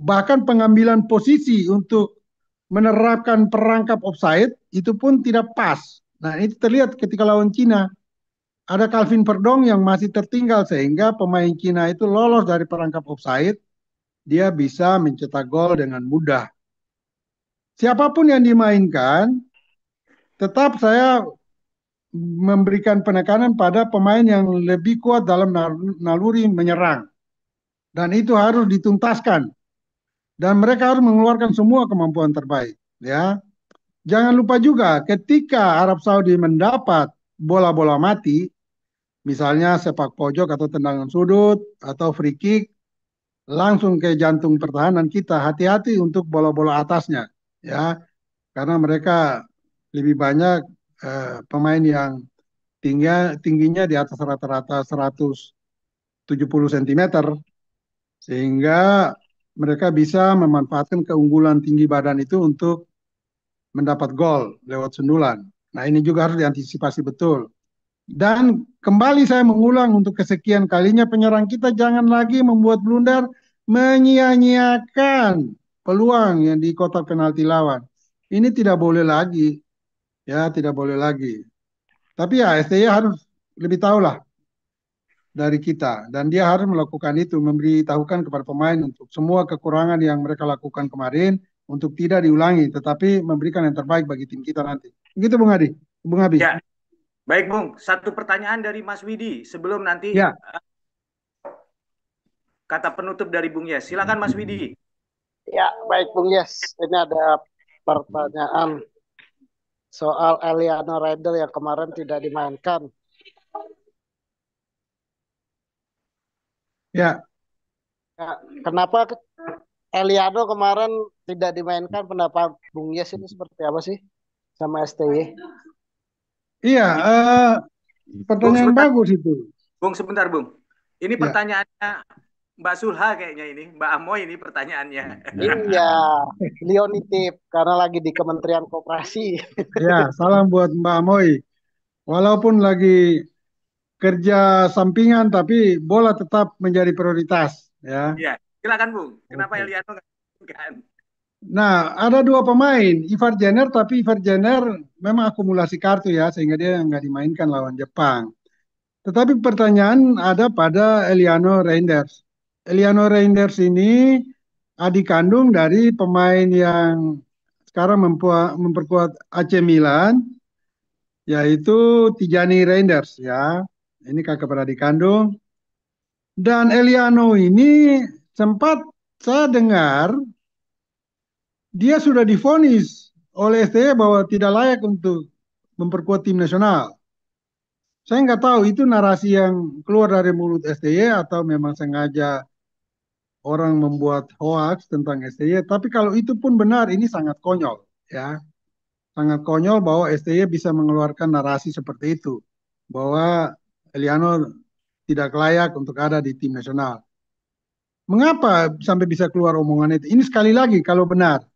Bahkan pengambilan posisi untuk menerapkan perangkap offside itu pun tidak pas. Nah, itu terlihat ketika lawan Cina. Ada Calvin Verdong yang masih tertinggal sehingga pemain Cina itu lolos dari perangkap offside. Dia bisa mencetak gol dengan mudah. Siapapun yang dimainkan, tetap saya memberikan penekanan pada pemain yang lebih kuat dalam naluri menyerang. Dan itu harus dituntaskan. Dan mereka harus mengeluarkan semua kemampuan terbaik. Ya, jangan lupa juga ketika Arab Saudi mendapat bola-bola mati, misalnya sepak pojok atau tendangan sudut atau free kick, langsung ke jantung pertahanan kita. Hati-hati untuk bola-bola atasnya. Ya, karena mereka lebih banyak pemain yang tingginya di atas rata-rata 170 cm sehingga mereka bisa memanfaatkan keunggulan tinggi badan itu untuk mendapat gol lewat sundulan. Nah, ini juga harus diantisipasi betul. Dan kembali saya mengulang untuk kesekian kalinya, penyerang kita jangan lagi membuat blunder, menyia-nyiakan peluang yang di kotak penalti lawan. Ini tidak boleh lagi, ya tidak boleh lagi. Tapi ya STY harus lebih tahu lah dari kita, dan dia harus melakukan itu, memberitahukan kepada pemain untuk semua kekurangan yang mereka lakukan kemarin untuk tidak diulangi, tetapi memberikan yang terbaik bagi tim kita nanti. Begitu Bung Adi, Bung Abi. Ya, baik Bung. Satu pertanyaan dari Mas Widi sebelum nanti Ya, kata penutup dari Bung Yes. Silakan Mas Widi. Ya, baik Bung Yes. Ini ada pertanyaan soal Eliano Randle yang kemarin tidak dimainkan. ya. Ya, kenapa Eliano kemarin tidak dimainkan? Pendapat Bung Yes ini seperti apa sih sama STY? Iya, Bung pertanyaan sebentar, bagus itu. Bung sebentar Bung. Ini Ya, pertanyaannya Mbak Sulha kayaknya ini, Mbak Amoy ini pertanyaannya. Iya, beliau nitip karena lagi di Kementerian Koperasi. ya, salam buat Mbak Amoy. Walaupun lagi kerja sampingan, tapi bola tetap menjadi prioritas. Ya, Ya, silakan Bung. Kenapa oke. Eliano nggak kan? Nah, ada dua pemain, Ivar Jenner, tapi Ivar Jenner memang akumulasi kartu ya, sehingga dia nggak dimainkan lawan Jepang. Tetapi pertanyaan ada pada Eliano Reinders. Eliano Reinders ini adik kandung dari pemain yang sekarang memperkuat AC Milan, yaitu Tijani Reinders ya. Ini kakak beradik kandung. Dan Eliano ini sempat saya dengar dia sudah divonis oleh STY bahwa tidak layak untuk memperkuat tim nasional. Saya nggak tahu itu narasi yang keluar dari mulut STY atau memang sengaja orang membuat hoax tentang STY. Tapi kalau itu pun benar, ini sangat konyol, ya, sangat konyol bahwa STY bisa mengeluarkan narasi seperti itu, bahwa Eliano tidak layak untuk ada di tim nasional. Mengapa sampai bisa keluar omongan itu? Ini sekali lagi kalau benar.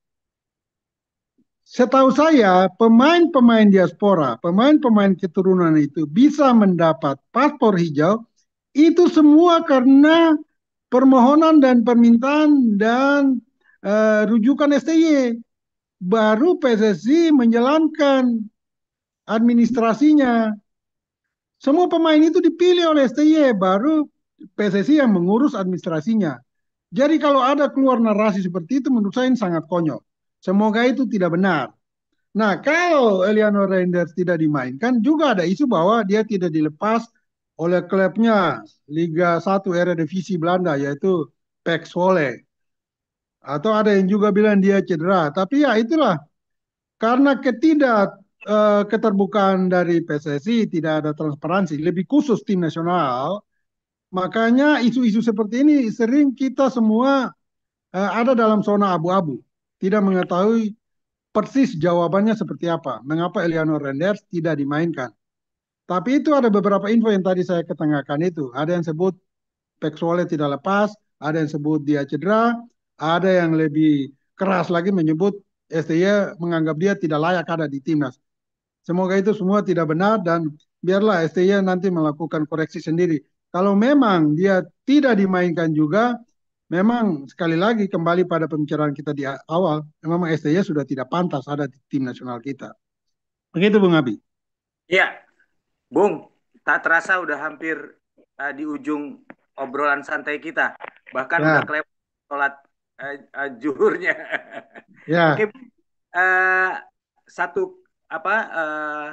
Setahu saya, pemain-pemain diaspora, pemain-pemain keturunan itu bisa mendapat paspor hijau, itu semua karena permohonan dan permintaan dan rujukan STY. Baru PSSI menjalankan administrasinya. Semua pemain itu dipilih oleh STY, baru PSSI yang mengurus administrasinya. Jadi kalau ada keluar narasi seperti itu, menurut saya ini sangat konyol. Semoga itu tidak benar. Nah, kalau Eliano Reinders tidak dimainkan, juga ada isu bahwa dia tidak dilepas oleh klubnya Liga 1 Eredivisie Belanda, yaitu PEC Zwolle. Atau ada yang juga bilang dia cedera. Tapi ya itulah, karena keterbukaan dari PSSI, tidak ada transparansi, lebih khusus tim nasional, makanya isu-isu seperti ini sering kita semua ada dalam zona abu-abu. Tidak mengetahui persis jawabannya seperti apa. Mengapa Eliano Reinders tidak dimainkan. Tapi itu ada beberapa info yang tadi saya ketengahkan itu. Ada yang sebut Pek Zwolle tidak lepas, ada yang sebut dia cedera, ada yang lebih keras lagi menyebut STY menganggap dia tidak layak ada di timnas. Semoga itu semua tidak benar dan biarlah STY nanti melakukan koreksi sendiri. Kalau memang dia tidak dimainkan juga, memang sekali lagi kembali pada pembicaraan kita di awal, memang STY sudah tidak pantas ada di tim nasional kita. Begitu Bung Abi. Ya, Bung, tak terasa udah hampir di ujung obrolan santai kita. Bahkan udah Ya, kelewat sholat zuhurnya. ya, Oke, satu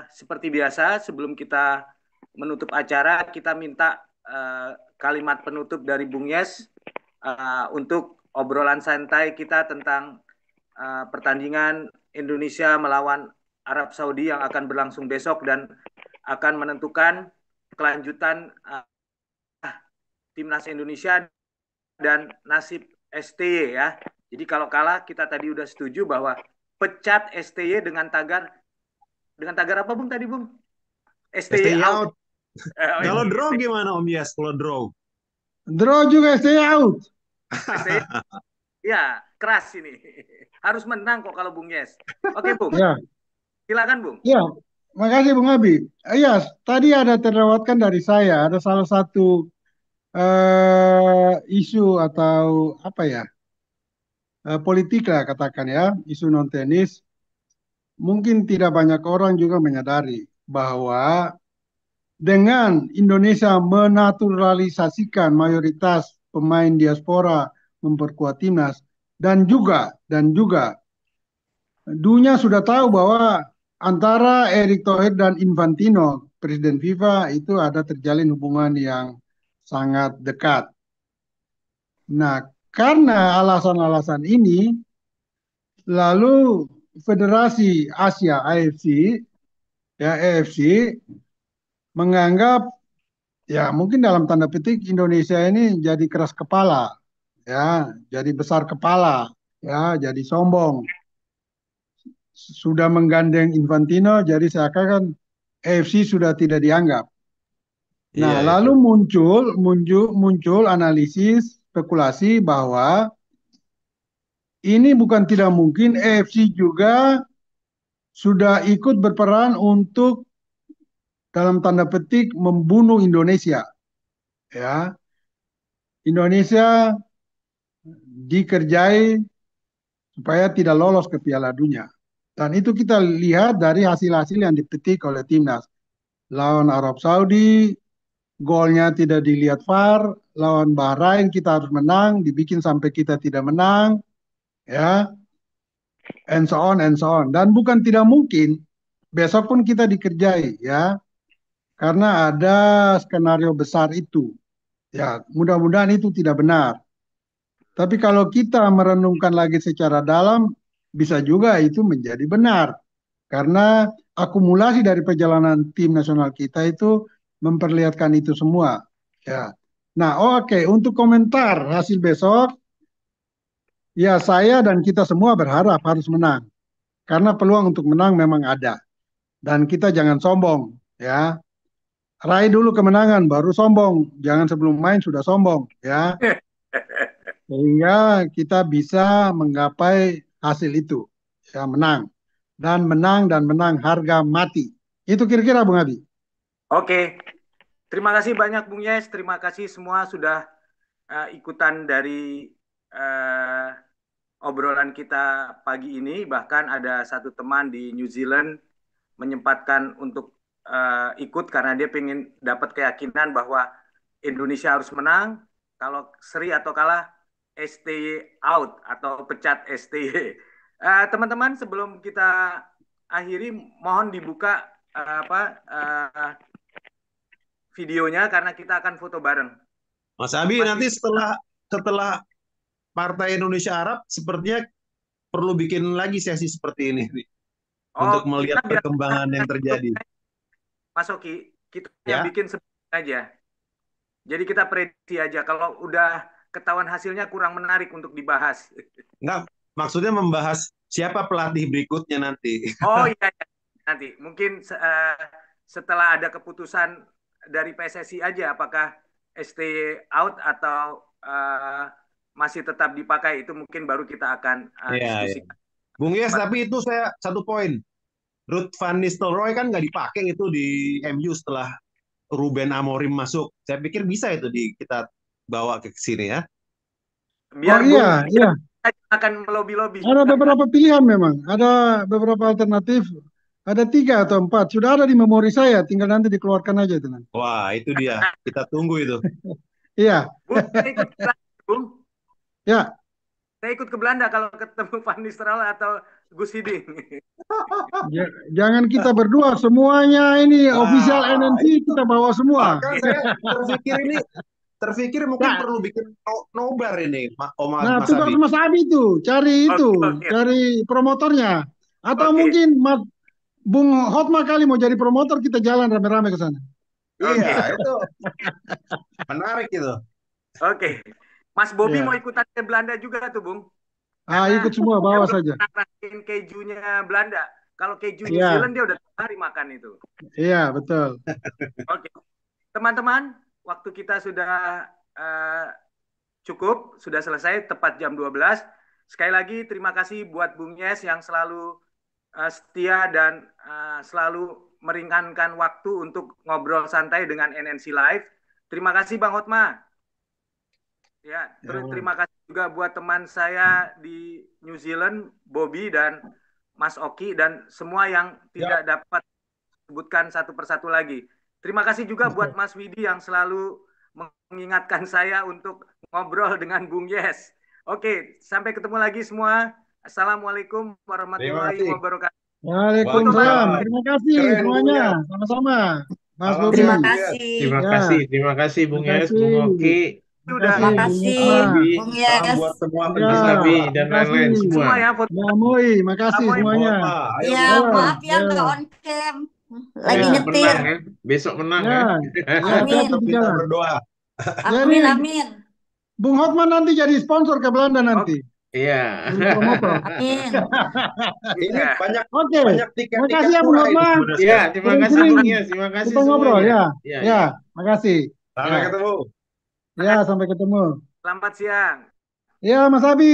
seperti biasa sebelum kita menutup acara, kita minta kalimat penutup dari Bung Yes untuk obrolan santai kita tentang pertandingan Indonesia melawan Arab Saudi yang akan berlangsung besok dan akan menentukan kelanjutan timnas Indonesia dan nasib STY ya. Jadi kalau kalah kita tadi udah setuju bahwa pecat STY dengan tagar apa Bung tadi Bung? STY STY out. out. Kalau draw gimana Om Yes? Kalau draw? draw juga STY out. STY ya keras ini. Harus menang kok kalau Bung Yes. Oke Bung. Ya, Silakan Bung. ya. makasih Bung Abi. Iya, tadi ada terlewatkan dari saya, ada salah satu isu atau apa ya, politik lah katakan ya, isu non tenis. Mungkin tidak banyak orang juga menyadari bahwa dengan Indonesia menaturalisasikan mayoritas pemain diaspora memperkuat timnas dan juga dunia sudah tahu bahwa antara Erick Thohir dan Infantino, Presiden FIFA itu ada terjalin hubungan yang sangat dekat. Nah, karena alasan-alasan ini, lalu Federasi Asia AFC ya AFC menganggap ya mungkin dalam tanda petik Indonesia ini jadi keras kepala, ya, jadi besar kepala, ya, jadi sombong. Sudah menggandeng Infantino, jadi seakan-akan AFC sudah tidak dianggap. Iya Nah, itu. lalu muncul analisis spekulasi bahwa ini bukan tidak mungkin AFC juga sudah ikut berperan untuk dalam tanda petik membunuh Indonesia, ya. Indonesia dikerjai supaya tidak lolos ke Piala Dunia. Dan itu kita lihat dari hasil-hasil yang dipetik oleh timnas. Lawan Arab Saudi, golnya tidak dilihat VAR, lawan Bahrain kita harus menang, dibikin sampai kita tidak menang, ya, and so on and so on. Dan bukan tidak mungkin besok pun kita dikerjai, ya, karena ada skenario besar itu. Ya, mudah-mudahan itu tidak benar. Tapi kalau kita merenungkan lagi secara dalam, bisa juga itu menjadi benar. Karena akumulasi dari perjalanan tim nasional kita itu memperlihatkan itu semua. Ya. Nah, oke, untuk komentar hasil besok, ya saya dan kita semua berharap harus menang. Karena peluang untuk menang memang ada. Dan kita jangan sombong, ya. Raih dulu kemenangan, baru sombong. Jangan sebelum main sudah sombong, ya. Sehingga kita bisa menggapai hasil itu, ya, menang. Dan menang harga mati. Itu kira-kira Bung Abi. Oke, terima kasih banyak Bung Yes. Terima kasih semua sudah ikutan dari uh, obrolan kita pagi ini. Bahkan ada satu teman di New Zealand menyempatkan untuk ikut karena dia ingin dapat keyakinan bahwa Indonesia harus menang. Kalau seri atau kalah, STY out atau pecat STY. Teman-teman, sebelum kita akhiri, mohon dibuka videonya karena kita akan foto bareng. Mas Abi, Mas nanti setelah setelah Partai Indonesia Arab, sepertinya perlu bikin lagi sesi seperti ini nih, untuk kita melihat biar perkembangan yang terjadi. Mas Oki, kita Ya, bikin sebentar aja. Jadi kita prediksi aja. Kalau udah ketahuan hasilnya kurang menarik untuk dibahas. nggak, maksudnya membahas siapa pelatih berikutnya nanti. Oh iya, iya. Nanti mungkin setelah ada keputusan dari PSSI aja, apakah stay out atau masih tetap dipakai, itu mungkin baru kita akan Iya, iya. diskusikan. Bung Yes, tapi itu saya satu poin. Ruud van Nistelrooy kan nggak dipakai itu di MU setelah Ruben Amorim masuk. Saya pikir bisa itu kita bawa ke sini ya. Oh Biar Bung iya, iya. akan melobi-lobi. Ada beberapa pilihan memang. Ada beberapa alternatif. Ada 3 atau 4. Sudah ada di memori saya. Tinggal nanti dikeluarkan aja itu nanti. Wah, itu dia. Kita tunggu itu. Iya, Bung, saya ikut ke Belanda, Bung. ya. Saya ikut ke Belanda kalau ketemu Van Nistelrooy atau Gus Hiding. Jangan kita berdua. Semuanya ini official Ah, NNC itu. kita bawa semua. Bahkan saya terpikir mungkin Nah, perlu bikin nobar ini, nah Mas tugas Abi. Mas Abi itu. Cari Oke, itu. oke, Cari promotornya. Atau oke, mungkin Bung Hotma kali mau jadi promotor. Kita jalan rame-rame ke sana. Iya, oke, itu menarik itu. oke. Mas Bobi mau Ya. ikutan ke Belanda juga tuh, Bung. Ikut Karena semua. dia Bawa udah saja. pernah ngerasain kejunya Belanda. Kalau keju New Iya, Zealand dia udah tiap hari makan itu. iya betul. Oke, teman-teman, waktu kita sudah eh, cukup, sudah selesai tepat jam 12. Sekali lagi terima kasih buat Bung Yes yang selalu setia dan selalu meringankan waktu untuk ngobrol santai dengan NNC Live. Terima kasih Bang Hotma. Ya, terima kasih juga buat teman saya di New Zealand, Bobby dan Mas Oki, dan semua yang tidak dapat sebutkan satu persatu lagi. Terima kasih juga buat Mas Widi yang selalu mengingatkan saya untuk ngobrol dengan Bung Yes. Oke, sampai ketemu lagi semua. Assalamualaikum warahmatullahi wabarakatuh. Waalaikumsalam. Terima kasih semuanya. Sama-sama. Mas Bobi. Terima kasih. Terima kasih Bung Yes, Bung Oki. Terima kasih Bung Yes. Buat semua Mas Abi dan lain-lain semua. Ya, Moi, makasih semuanya. Ya, maaf ya nggak on cam. Lagi nyetir. Menang, ya. Besok menang ya. Amin. Kita berdoa. Amin, amin. Bung Hotman nanti jadi sponsor ke Belanda nanti. Iya. Amin. Ini banyak tiket-tiket makasih ya Bung murah ini Hotman. sebenarnya. Ya, terima kasih Bung Yes. Terima kasih Kita ngobrol semuanya. ya. Makasih. Sampai ketemu. Ya, sampai ketemu. Selamat siang. Ya, Mas Abi.